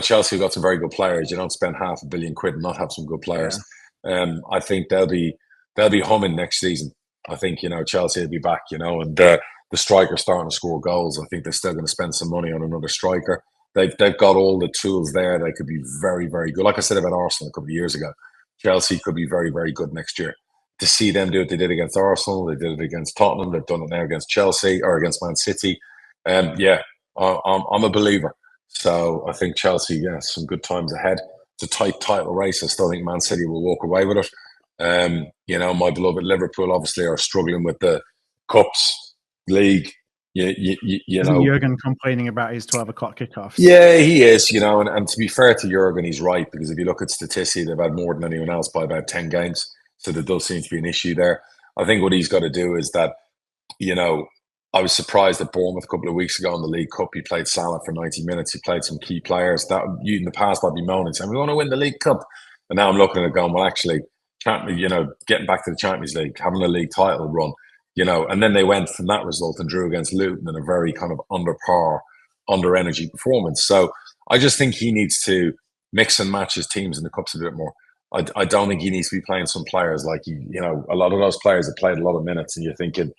Chelsea got some very good players. You don't spend £500 million and not have some good players. Yeah. I think they'll be humming next season. I think Chelsea will be back. And the striker starting to score goals. I think they're still going to spend some money on another striker. They've got all the tools there. They could be very, very good. Like I said about Arsenal a couple of years ago, Chelsea could be very, very good next year. To see them do what they did against Arsenal, they did it against Tottenham, they've done it now against Chelsea or against Man City. I'm a believer. So I think Chelsea, some good times ahead. It's a tight title race. I still think Man City will walk away with it. My beloved Liverpool obviously are struggling with the Cups, League. Isn't Jurgen complaining about his 12 o'clock kickoffs? Yeah, he is, and to be fair to Jurgen, he's right, because if you look at statistics, they've had more than anyone else by about 10 games. So there does seem to be an issue there. I think what he's got to do is that, I was surprised at Bournemouth a couple of weeks ago in the League Cup. He played Salah for 90 minutes. He played some key players. That in the past, I'd be moaning, saying, we want to win the League Cup. And now I'm looking at it going, well, actually, getting back to the Champions League, having a league title run, and then they went from that result and drew against Luton in a very kind of under par, under energy performance. So I just think he needs to mix and match his teams in the Cups a bit more. I don't think he needs to be playing some players like, a lot of those players have played a lot of minutes and you're thinking,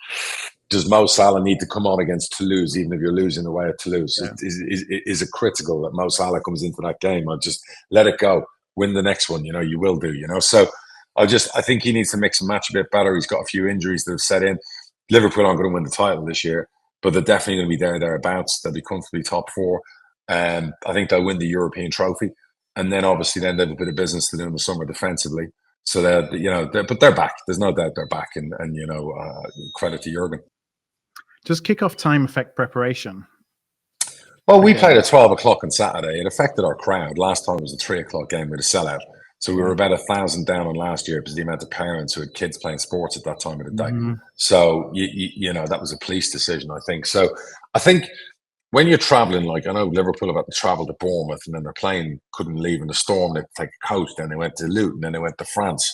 does Mo Salah need to come on against Toulouse, even if you're losing away at Toulouse? Yeah. Is it critical that Mo Salah comes into that game? I'll just let it go, win the next one, you will do, So I think he needs to mix and match a bit better. He's got a few injuries that have set in. Liverpool aren't going to win the title this year. but they're definitely going to be thereabouts. They'll be comfortably top four. I think they'll win the European trophy, and then obviously then they have a bit of business to do in the summer defensively. So but they're back. There's no doubt they're back, and credit to Jurgen. Does kick-off time affect preparation? Well, we played at 12 o'clock on Saturday. It affected our crowd. Last time it was a 3 o'clock game with a sellout. So we were about 1,000 down on last year because the amount of parents who had kids playing sports at that time of the day. So, that was a police decision, I think. So I think when you're traveling, like I know Liverpool have had to travel to Bournemouth and then their plane couldn't leave in the storm. They had to take a coach. Then they went to Luton. Then they went to France,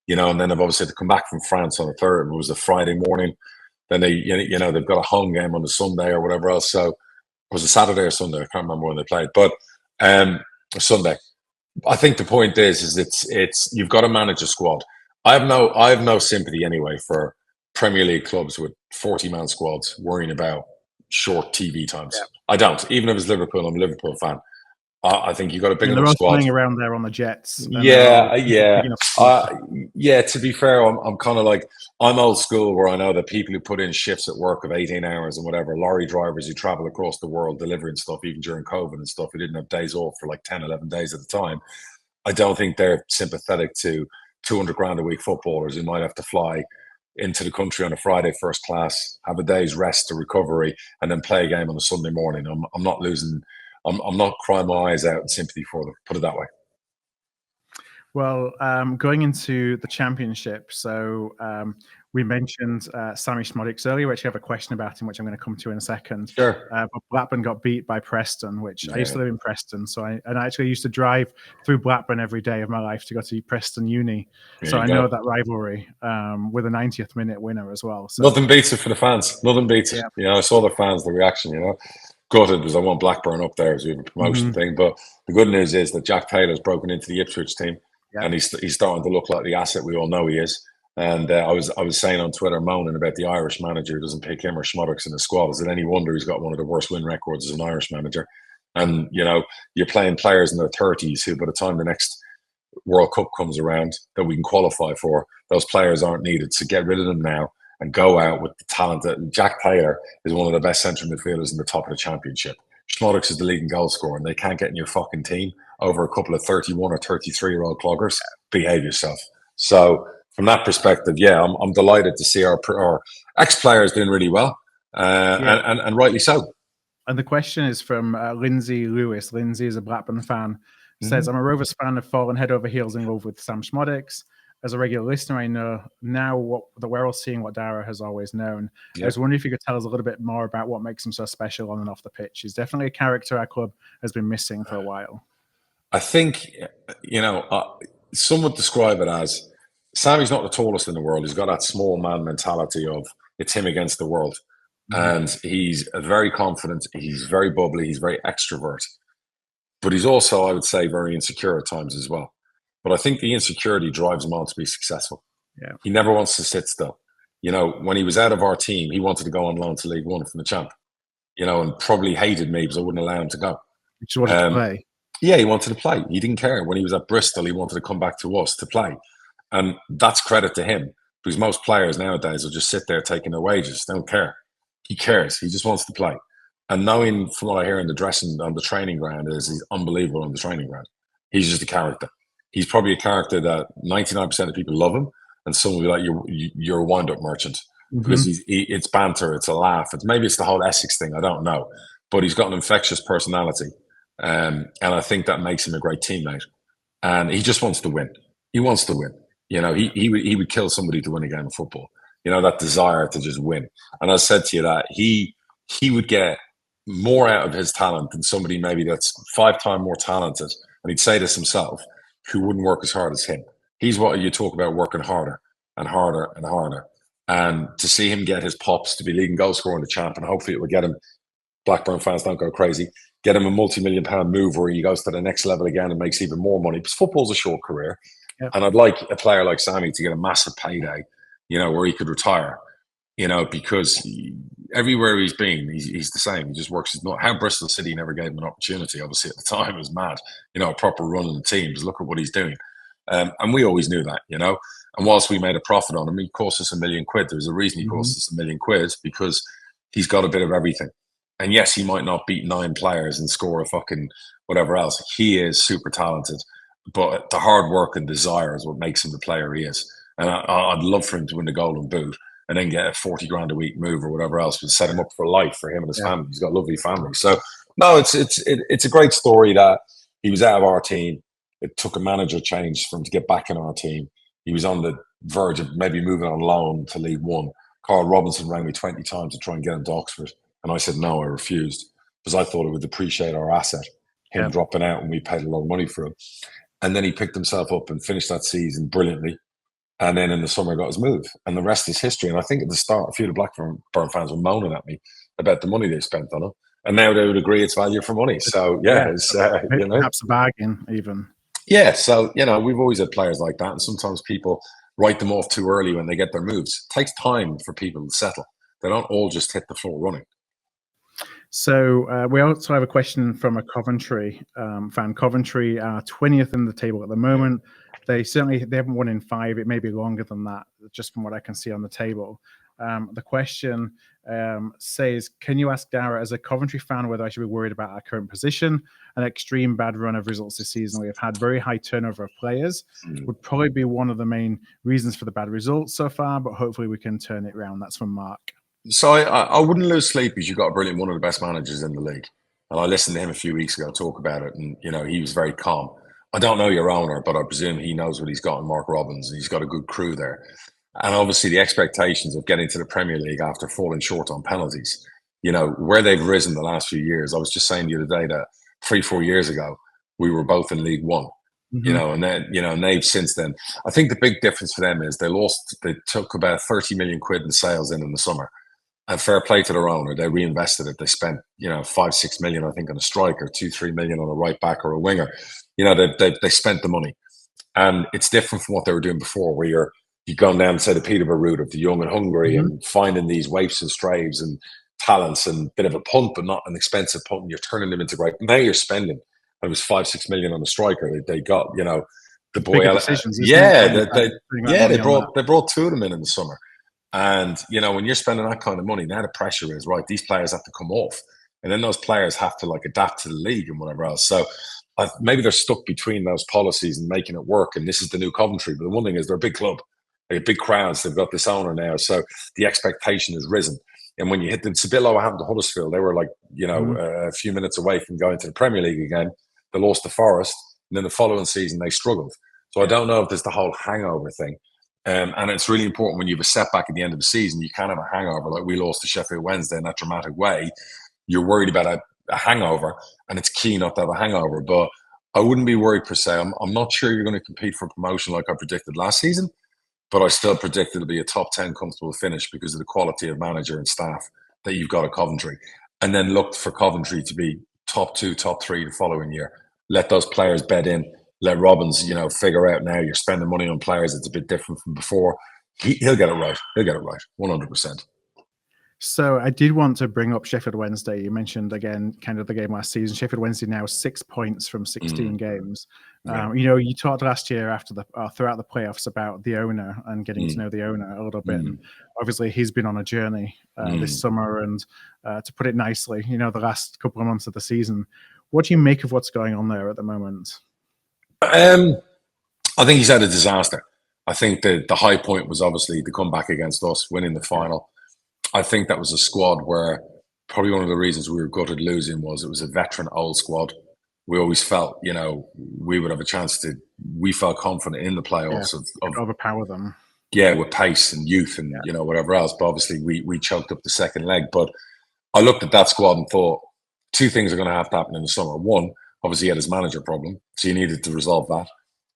and then they've obviously had to come back from France on a third. It was a Friday morning. Then they've got a home game on the Sunday or whatever else. So it was a Saturday or Sunday. I can't remember when they played, but Sunday. I think the point is it's you've got to manage a squad. I have no sympathy anyway for Premier League clubs with 40-man squads worrying about short TV times. Yeah. I don't. Even if it's Liverpool, I'm a Liverpool fan. I think you've got a big enough squad. Flying around there on the jets. Yeah. To be fair, I'm kind of like, I'm old school where I know that people who put in shifts at work of 18 hours and whatever, lorry drivers who travel across the world delivering stuff, even during COVID and stuff, who didn't have days off for like 10, 11 days at a time. I don't think they're sympathetic to 200 grand a week footballers who might have to fly into the country on a Friday first class, have a day's rest or recovery, and then play a game on a Sunday morning. I'm not losing. I'm not crying my eyes out in sympathy for them, put it that way. Well, going into the championship, so we mentioned Sammie Smodizcs earlier. We actually have a question about him, which I'm going to come to in a second. Sure. But Blackburn got beat by Preston, which I used to live in Preston. So I actually used to drive through Blackburn every day of my life to go to Preston Uni. So I know that rivalry with a 90th minute winner as well. So nothing beats it for the fans. Nothing beats it. I saw the fans, the reaction, Gutted because I want Blackburn up there as we have a promotion thing. But the good news is that Jack Taylor's broken into the Ipswich team. And he's starting to look like the asset we all know he is. And I was saying on Twitter, moaning about the Irish manager who doesn't pick him or Smodizcs in the squad. Is it any wonder he's got one of the worst win records as an Irish manager? And, you're playing players in their 30s who, by the time the next World Cup comes around that we can qualify for, those players aren't needed. So get rid of them now and go out with the talent. That Jack Taylor is one of the best central midfielders in the top of the championship. Smodizcs is the leading goal scorer, and they can't get in your fucking team over a couple of 31 or 33-year-old cloggers. Behave yourself. So from that perspective, I'm delighted to see our ex-players doing really well, and rightly so. And the question is from Lindsay Lewis. Lindsay is a Blackburn fan. Says, I'm a Rovers fan, have fallen head over heels in love with Sam Smodizcs. As a regular listener, I know now that we're all seeing what Darragh has always known. I was wondering if you could tell us a little bit more about what makes him so special on and off the pitch. He's definitely a character our club has been missing for a while. I think, some would describe it as Sammy's not the tallest in the world. He's got that small man mentality of it's him against the world. And he's very confident. He's very bubbly. He's very extrovert. But he's also, I would say, very insecure at times as well. But I think the insecurity drives him on to be successful. Yeah. He never wants to sit still. When he was out of our team, he wanted to go on loan to League One from the champ, and probably hated me because I wouldn't allow him to go. He just wanted to play. Yeah, he wanted to play. He didn't care. When he was at Bristol, he wanted to come back to us to play. And that's credit to him, because most players nowadays will just sit there taking their wages. They don't care. He cares. He just wants to play. And knowing from what I hear in the dressing on the training ground is he's unbelievable on the training ground. He's just a character. He's probably a character that 99% of people love him, and some will be like, you're a wind-up merchant. Because it's banter, it's a laugh. Maybe it's the whole Essex thing, I don't know. But he's got an infectious personality. And I think that makes him a great teammate. And he just wants to win. He wants to win. He would kill somebody to win a game of football. That desire to just win. And I said to you that he would get more out of his talent than somebody maybe that's 5 times more talented. And he'd say this himself, who wouldn't work as hard as him. He's what you talk about, working harder and harder and harder. And to see him get his pops to be leading goal scorer in the champ, and hopefully it will get him, Blackburn fans don't go crazy, get him a multi-million-pound move where he goes to the next level again and makes even more money. Because football's a short career. Yep. And I'd like a player like Sammie to get a massive payday, where he could retire, because everywhere he's been, he's the same. He just works his nut. How Bristol City never gave him an opportunity, obviously, at the time, it was mad. A proper run in the teams. Look at what he's doing. And we always knew that, And whilst we made a profit on him, he cost us £1 million. There was a reason he cost us £1 million, because he's got a bit of everything. And yes, he might not beat 9 players and score a fucking whatever else. He is super talented, but the hard work and desire is what makes him the player he is. And I'd love for him to win the Golden Boot and then get a 40 grand a week move or whatever else would set him up for life for him and his family. He's got a lovely family. So no, it's a great story that he was out of our team. It took a manager change for him to get back in our team. He was on the verge of maybe moving on loan to League One. Carl Robinson rang me 20 times to try and get him to Oxford. And I said, no, I refused because I thought it would depreciate our asset, him dropping out when we paid a lot of money for him. And then he picked himself up and finished that season brilliantly. And then in the summer got his move. And the rest is history. And I think at the start, a few of the Blackburn fans were moaning at me about the money they spent on him. And now they would agree it's value for money. So, it's, you know. Perhaps a bargain even. Yeah, so, you know, we've always had players like that. And sometimes people write them off too early when they get their moves. It takes time for people to settle. They don't all just hit the floor running. So we also have a question from a Coventry fan. Coventry are 20th in the table at the moment. They haven't won in 5. It may be longer than that, just from what I can see on the table. The question says, can you ask Darragh, as a Coventry fan, whether I should be worried about our current position? An extreme bad run of results this season. We have had very high turnover of players. Would probably be one of the main reasons for the bad results so far, but hopefully we can turn it around. That's from Mark. So I wouldn't lose sleep because you've got a brilliant, one of the best managers in the league. And I listened to him a few weeks ago talk about it, and, you know, he was very calm. I don't know your owner, but I presume he knows what he's got in Mark Robbins, and he's got a good crew there. And obviously the expectations of getting to the Premier League after falling short on penalties, you know, where they've risen the last few years. I was just saying the other day that 3-4 years ago, we were both in League One, you know, and then, you know, and they've since then. I think the big difference for them is they took about 30 million quid in sales in the summer. And fair play to their owner, they reinvested it. They spent, you know, 5-6 million, I think, on a striker, 2-3 million on a right back or a winger. You know, they spent the money, and it's different from what they were doing before, where you're going down, say, the Peterborough route of the young and hungry, and finding these waifs and strays and talents and a bit of a punt, but not an expensive punt. And you're turning them into great. Now you're spending. It was 5-6 million on a striker. They got, you know, the boy. They brought 2 of them in the summer. And, you know, when you're spending that kind of money, now the pressure is, right, these players have to come off. And then those players have to, like, adapt to the league and whatever else. So maybe they're stuck between those policies and making it work. And this is the new Coventry. But the one thing is they're a big club. They have big crowds. They've got this owner now. So the expectation has risen. And when you hit it's a bit like what happened to Huddersfield. They were, like, you know, a few minutes away from going to the Premier League again. They lost to Forest. And then the following season, they struggled. So I don't know if there's the whole hangover thing. And it's really important when you have a setback at the end of the season, you can't have a hangover. Like we lost to Sheffield Wednesday in that dramatic way. You're worried about a hangover, and it's key not to have a hangover. But I wouldn't be worried per se. I'm not sure you're going to compete for promotion like I predicted last season, but I still predict it'll be a top 10 comfortable finish because of the quality of manager and staff that you've got at Coventry. And then look for Coventry to be top 2, top 3 the following year. Let those players bed in. Let Robbins, you know, figure out now you're spending money on players. It's a bit different from before. He'll get it right. He'll get it right. 100%. So I did want to bring up Sheffield Wednesday. You mentioned, again, kind of the game last season. Sheffield Wednesday now 6 points from 16 games. You know, you talked last year throughout the playoffs about the owner and getting to know the owner a little bit. And obviously he's been on a journey this summer. And to put it nicely, you know, the last couple of months of the season. What do you make of what's going on there at the moment? I think he's had a disaster. I think the high point was obviously the comeback against us, winning the final. I think that was a squad where probably one of the reasons we were gutted losing was it was a veteran old squad. We always felt, you know, we would have a chance to. We felt confident in the playoffs of overpower them. Yeah, with pace and youth and you know whatever else. But obviously we choked up the second leg. But I looked at that squad and thought 2 things are going to have to happen in the summer. One, obviously he had his manager problem, so you needed to resolve that.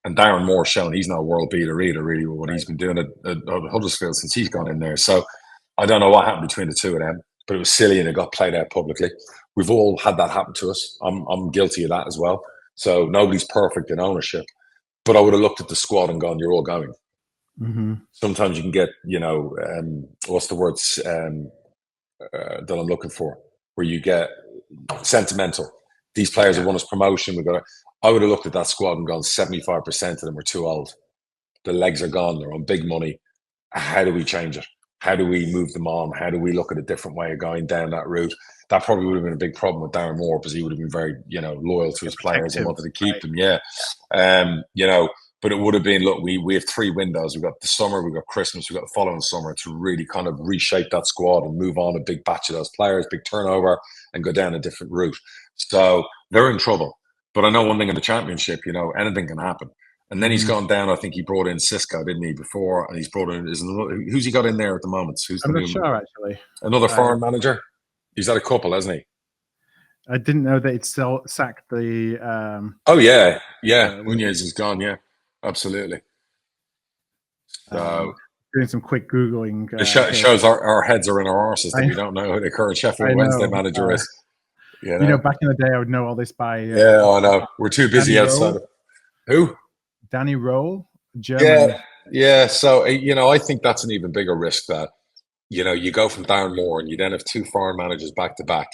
And Darren Moore's shown he's not a world beater either, really, with what he's been doing at Huddersfield since he's gone in there. So I don't know what happened between the 2 of them, but it was silly and it got played out publicly. We've all had that happen to us. I'm guilty of that as well. So nobody's perfect in ownership. But I would have looked at the squad and gone, you're all going. Sometimes you can get, you know, what's the words that I'm looking for, where you get sentimental. These players have won us promotion. I would have looked at that squad and gone, 75% of them are too old. The legs are gone. They're on big money. How do we change it? How do we move them on? How do we look at a different way of going down that route? That probably would have been a big problem with Darren Moore, because he would have been very, loyal to his players and wanted to keep them. Yeah. But it would have been, look, we have 3 windows. We've got the summer, we've got Christmas, we've got the following summer to really kind of reshape that squad and move on a big batch of those players, big turnover, and go down a different route. So they're in trouble. But I know one thing in the Championship, anything can happen. And then he's gone down. I think he brought in Xisco, didn't he, before? And he's brought in, who's he got in there at the moment? I'm not sure, actually. Another foreign manager? He's had a couple, hasn't he? I didn't know that he'd sacked the... Munoz is gone, yeah. Absolutely. So doing some quick Googling. It shows our heads are in our arses that we don't know who the current Sheffield Wednesday manager is. Back in the day, I would know all this by... I know. We're too busy Danny outside. Roll. Who? Danny Roll, German. Yeah. So, I think that's an even bigger risk that, you go from Darren Moore and you then have 2 foreign managers back to back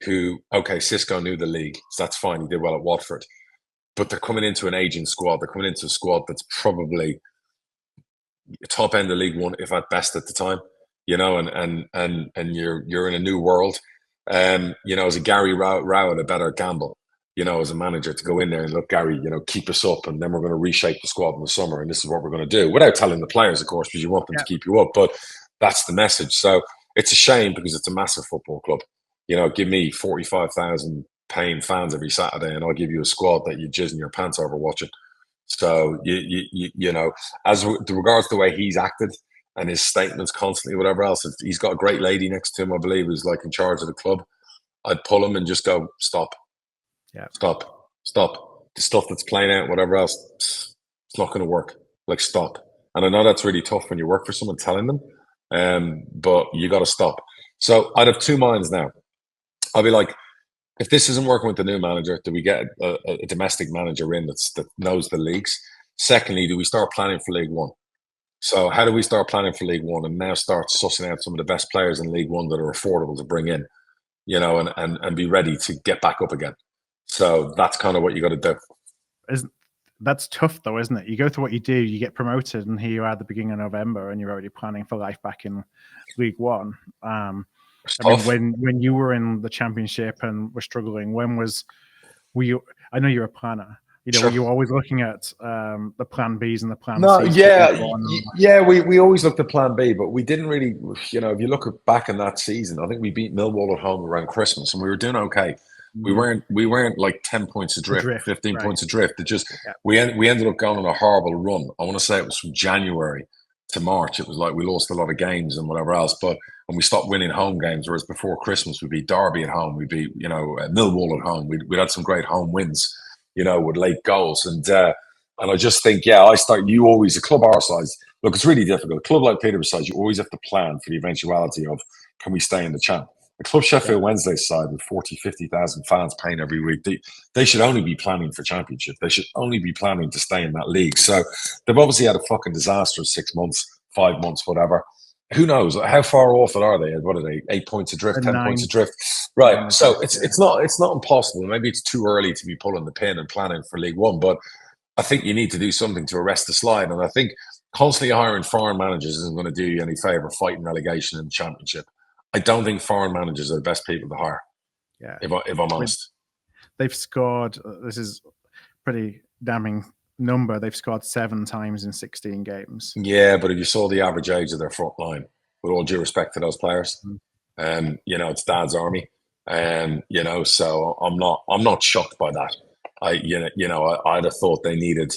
who, okay, Xisco knew the league, so that's fine. He did well at Watford. But they're coming into an aging squad. They're coming into a squad that's probably top end of League One, if at best at the time, and you're in a new world. As a Gary Rowett, a better gamble, as a manager, to go in there and look, Gary, keep us up, and then we're going to reshape the squad in the summer, and this is what we're going to do, without telling the players, of course, because you want them to keep you up. But that's the message. So it's a shame, because it's a massive football club. Give me 45,000 paying fans every Saturday, and I'll give you a squad that you jizz in your pants over watching. So as regards to the way he's acted and his statements constantly, whatever else, if he's got a great lady next to him, I believe, who's like in charge of the club, I'd pull him and just go, stop. Yeah. Stop. The stuff that's playing out, whatever else, it's not going to work. Like, stop. And I know that's really tough when you work for someone telling them, but you got to stop. So I'd have 2 minds now. I'll be like, if this isn't working with the new manager, do we get a domestic manager in that knows the leagues? Secondly, do we start planning for League One? So how do we start planning for League One and now start sussing out some of the best players in League One that are affordable to bring in, and be ready to get back up again? So that's kind of what you got to do. That's tough, though, isn't it? You go through what you do, you get promoted, and here you are at the beginning of November, and you're already planning for life back in League One. When you were in the Championship and were struggling, were you? I know you're a planner. Were you always looking at the plan Bs and the plan Cs? We always looked at plan B, but we didn't really. If you look back in that season, I think we beat Millwall at home around Christmas, and we were doing okay. We weren't like 10 points adrift, 15 points adrift. It just we ended up going on a horrible run. I want to say it was from January to March. It was like we lost a lot of games and whatever else. But when we stopped winning home games, whereas before Christmas we beat Derby at home, we beat Millwall at home. We had some great home wins, with late goals. And I just think, you always, a club our size, look, it's really difficult. A club like Peterborough size, you always have to plan for the eventuality of, can we stay in the champ? A club Sheffield Wednesday side with 40, 50,000 fans paying every week, they should only be planning for Championship. They should only be planning to stay in that league. So they've obviously had a fucking disastrous 6 months, 5 months, whatever. Who knows? How far off it are they? What are they? 8 points adrift, 10 points adrift? Right. So it's not impossible. Maybe it's too early to be pulling the pin and planning for League One, but I think you need to do something to arrest the slide. And I think constantly hiring foreign managers isn't going to do you any favour fighting relegation in the Championship. I don't think foreign managers are the best people to hire. Yeah, if I'm honest. They've scored. This is pretty damning number. They've scored 7 times in 16 games. Yeah, but if you saw the average age of their front line, with all due respect to those players, it's Dad's army, so I'm not shocked by that. I'd have thought they needed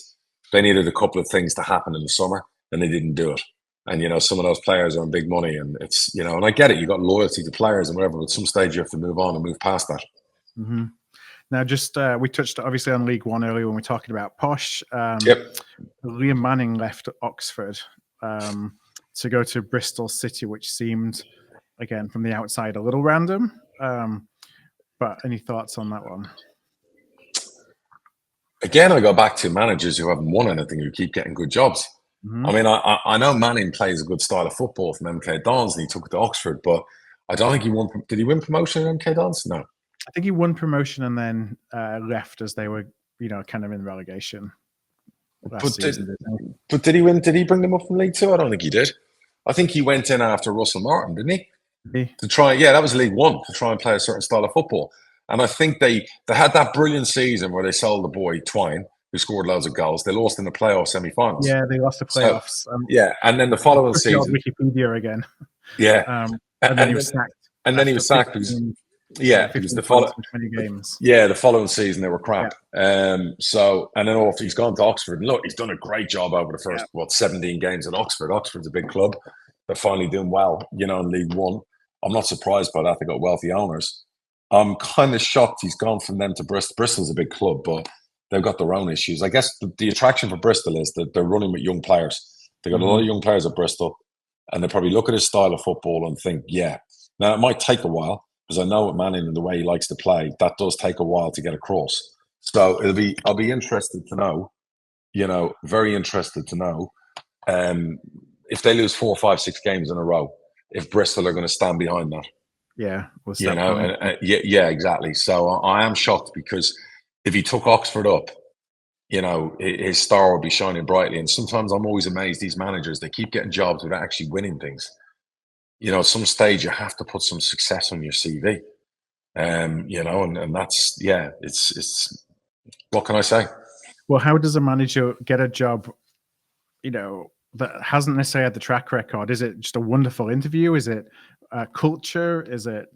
a couple of things to happen in the summer, and they didn't do it. And, some of those players are on big money, and it's, and I get it. You got loyalty to players and whatever, but at some stage you have to move on and move past that. Mm-hmm. Now, just we touched obviously on League One earlier when we were talking about Posh. Liam Manning left Oxford to go to Bristol City, which seemed, again, from the outside, a little random. But any thoughts on that one? Again, I go back to managers who haven't won anything who keep getting good jobs. Mm-hmm. I mean, I know Manning plays a good style of football from MK Dons, and he took it to Oxford, but I don't think he won. Did he win promotion in MK Dons? No. I think he won promotion and then left as they were, kind of in relegation last season. But did he win? Did he bring them up from League Two? I don't think he did. I think he went in after Russell Martin, didn't he? Yeah. To try, yeah, that was League One, to try and play a certain style of football. And I think they had that brilliant season where they sold the boy Twine, who scored loads of goals. They lost in the playoff semi-finals. Yeah, they lost the playoffs. Yeah, and then the following season, Wikipedia again. Yeah, and then he was sacked. And then he was sacked because, it was the following 20 games. Yeah, the following season they were crap. Yeah. So, and then after he's gone to Oxford, and look, he's done a great job over the first 17 games at Oxford. Oxford's a big club. They're finally doing well, in League One. I'm not surprised by that. They got wealthy owners. I'm kind of shocked he's gone from them to Bristol. Bristol's a big club, but they've got their own issues. I guess the attraction for Bristol is that they're running with young players. They got a lot of young players at Bristol, and they probably look at his style of football and think, yeah. Now, it might take a while, because I know with Manning and the way he likes to play, that does take a while to get across. So I'll be interested to know, very interested to know, if they lose 4, 5, 6 games in a row, if Bristol are going to stand behind that. Yeah. Yeah, exactly. So I am shocked, because if he took Oxford up, his star would be shining brightly. And sometimes I'm always amazed, these managers, they keep getting jobs without actually winning things. At some stage you have to put some success on your CV. And that's, it's what can I say? Well, how does a manager get a job, that hasn't necessarily had the track record? Is it just a wonderful interview? Is it culture? Is it,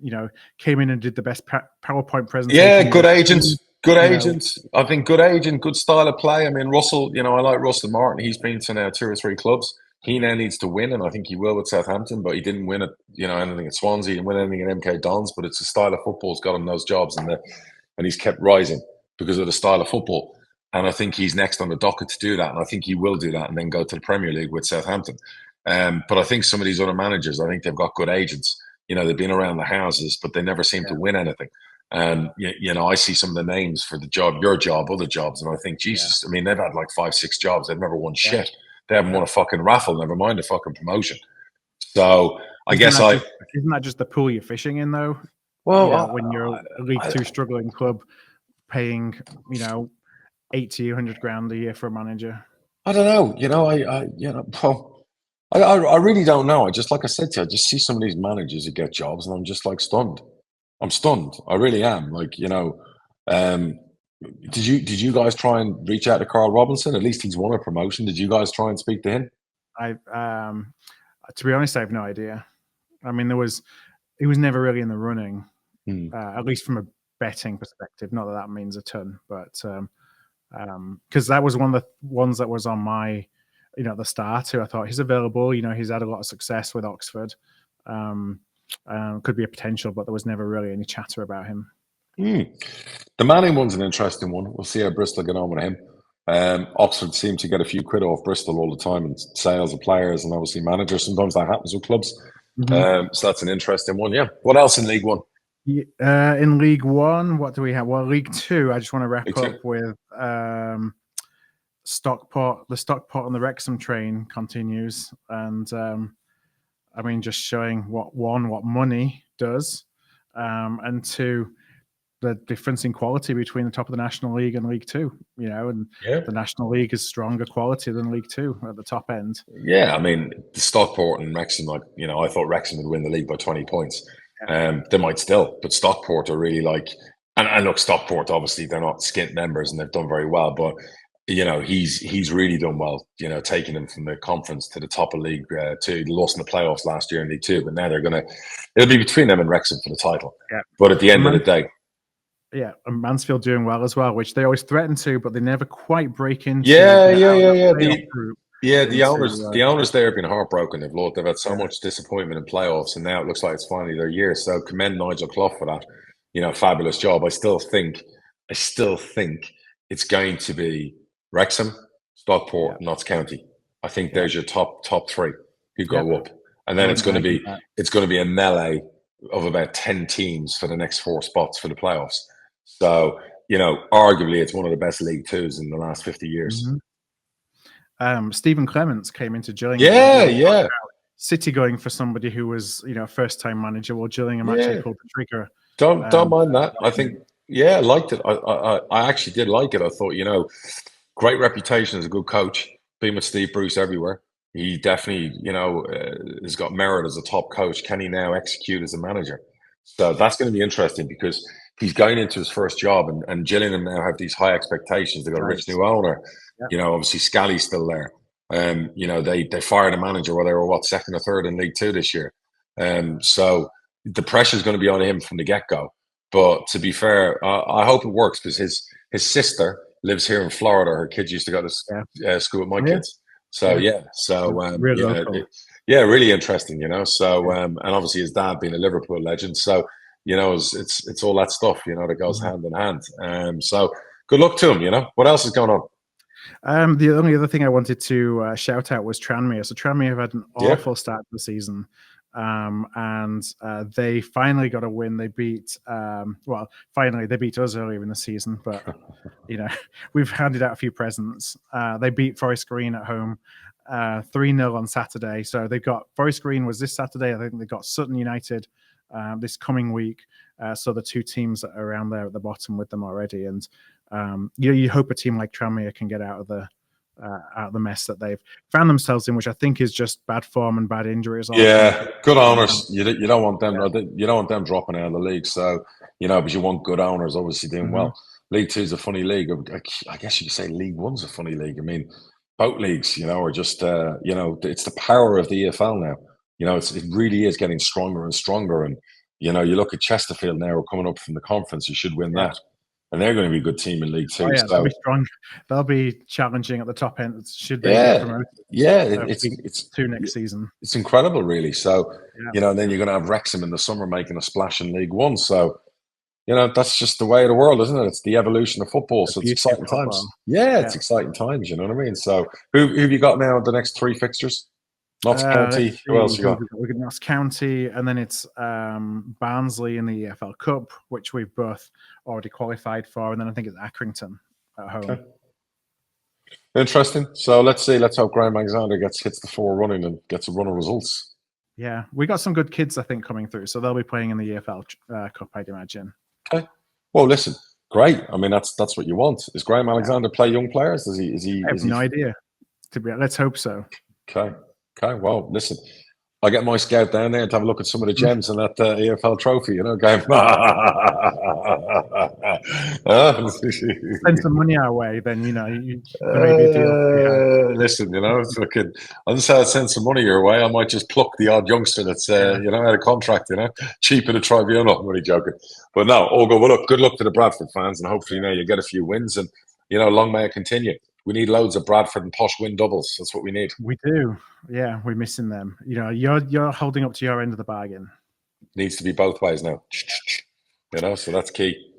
came in and did the best PowerPoint presentation? Yeah, good agents. Good agent. I think good agent, good style of play. I mean, Russell, I like Russell Martin. He's been to now 2 or 3 clubs. He now needs to win, and I think he will with Southampton, but he didn't win anything at Swansea. He didn't win anything at MK Dons, but it's the style of football that's got him those jobs, and he's kept rising because of the style of football. And I think he's next on the docket to do that, and I think he will do that and then go to the Premier League with Southampton. But I think some of these other managers, I think they've got good agents. They've been around the houses, but they never seem to win anything. And I see some of the names for the job, your job, other jobs, and I think, Jesus, I mean, they've had like 5, 6 jobs. They've never won shit. They haven't won a fucking raffle, never mind a fucking promotion. So isn't that just the pool you're fishing in, though? Well, when you're a League Two struggling club, paying 80, 100 grand a year for a manager. I don't know. I really don't know. Like I said to you, I just see some of these managers who get jobs, and I'm just like stunned. I'm stunned. I really am. Did you guys try and reach out to Carl Robinson? At least he's won a promotion. Did you guys try and speak to him? To be honest, I have no idea. I mean, he was never really in the running, at least from a betting perspective. Not that means a ton, but because that was one of the ones that was on my, at the start, who I thought he's available. He's had a lot of success with Oxford. Could be a potential, but there was never really any chatter about him. The Manning one's an interesting one. We'll see how Bristol get on with him. Oxford seem to get a few quid off Bristol all the time in sales of players and obviously managers. Sometimes that happens with clubs. So that's an interesting one. Yeah. What else in League One? In League One, what do we have? Well, League Two, I just want to wrap up with Stockport. The Stockport and the Wrexham train continues. And just showing what money does, and 2, the difference in quality between the top of the National League and League Two, the National League is stronger quality than League Two at the top end. Yeah, I mean, the Stockport and Wrexham, I thought Wrexham would win the league by 20 points. They might still, but Stockport are really and look, Stockport, obviously, they're not skint members and they've done very well, but he's really done well, taking them from the conference to the top of League Two. They lost in the playoffs last year in League Two, but now it'll be between them and Wrexham for the title. Yeah. But at the end of the day, and Mansfield doing well as well, which they always threaten to, but they never quite break into. The owners there have been heartbroken. They've had so much disappointment in playoffs, and now it looks like it's finally their year. So commend Nigel Clough for that. Fabulous job. I still think it's going to be Wrexham, Stockport, Notts County. I think there's your top 3 who go up, and then it's going to be a melee of about 10 teams for the next 4 spots for the playoffs. So arguably it's one of the best League Twos in the last 50 years. Stephen Clemence came into Gillingham. City going for somebody who was first-time manager. Well, Gillingham actually pulled the trigger. Don't mind that. I think I liked it. I actually did like it. I thought great reputation as a good coach. Been with Steve Bruce everywhere. he definitely, has got merit as a top coach. Can he now execute as a manager? So that's going to be interesting because he's going into his first job, and Gillingham now have these high expectations. They've got a rich new owner. Yep. Obviously Scally's still there. They fired a manager where they were second or third in League Two this year. So the pressure is going to be on him from the get-go. But to be fair, I hope it works because his sister lives here in Florida. Her kids used to go to school with my kids. So really interesting, So and obviously his dad being a Liverpool legend, so it's all that stuff, that goes hand in hand. So good luck to him. What else is going on? The only other thing I wanted to shout out was Tranmere. So Tranmere have had an awful start to the season. And they finally got a win. They beat, they beat us earlier in the season, but we've handed out a few presents. They beat Forest Green at home 3-0 on Saturday. So they've got Forest Green was this Saturday. I think they've got Sutton United this coming week. So the two teams that are around there at the bottom with them already. And you hope a team like Tranmere can get out of the mess that they've found themselves in, which I think is just bad form and bad injuries. Good owners. You don't want them. You don't want them dropping out of the league. So but you want good owners, obviously doing well. League Two is a funny league. I guess you could say League One's a funny league. I mean, both leagues, are just it's the power of the EFL now. It really is getting stronger and stronger. And you look at Chesterfield now. We're coming up from the conference. You should win that. And they're going to be a good team in League Two. They'll be strong. They'll be challenging at the top end. Should they get promoted? It's two next season. It's incredible, really. So and then you're going to have Wrexham in the summer making a splash in League One. So that's just the way of the world, isn't it? It's the evolution of football. So it's exciting times. It's exciting times. You know what I mean? So who have you got now? The next 3 fixtures? Notts County. Who else you got? We've got Notts County, and then it's Barnsley in the EFL Cup, which we've both already qualified for, and then I think it's Accrington at home. Okay. Interesting. So let's see. Let's hope Graham Alexander hits the 4 running and gets a run of results. Yeah, we got some good kids, I think, coming through, so they'll be playing in the EFL Cup, I'd imagine. Okay. Well, listen, great. I mean, that's what you want. Does Graham Alexander play young players? Is he? I have no idea. Let's hope so. Okay. Well, listen, I'll get my scout down there to have a look at some of the gems in that EFL trophy, game. Send some money our way, then, maybe a deal. Listen, I'll just say I'd send some money your way. I might just pluck the odd youngster that's, out of contract, cheap in a tribunal. I'm only joking. But no, all good. Well, look, good luck to the Bradford fans, and hopefully, you get a few wins, and, long may it continue. We need loads of Bradford and Posh win doubles. That's what we need. We do. Yeah, we're missing them. You're holding up to your end of the bargain. Needs to be both ways now. So that's key.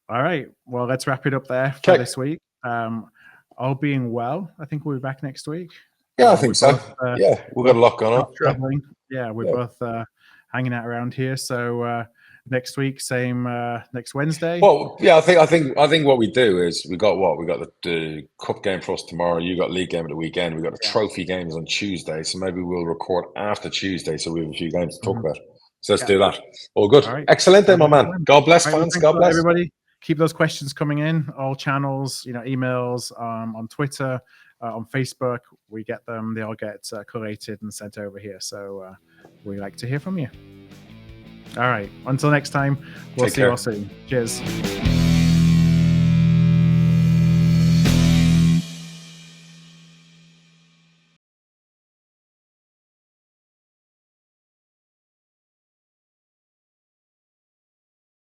All right. Well, let's wrap it up there for this week. All being well, I think we'll be back next week. Yeah, I think so. We've got a lot going on. Traveling. Yeah, we're both hanging out around here. So next week, same next Wednesday. Well, yeah, I think what we do is we got the cup game for us tomorrow. You got league game at the weekend. We got the trophy games on Tuesday. So maybe we'll record after Tuesday, so we have a few games to talk about. So let's do that. All good. All right. Excellent, my man. God bless, fans. God bless everybody. Keep those questions coming in. All channels, emails, on Twitter, on Facebook. We get them. They all get collated and sent over here. So we like to hear from you. All right. Until next time, we'll see you all soon. Cheers.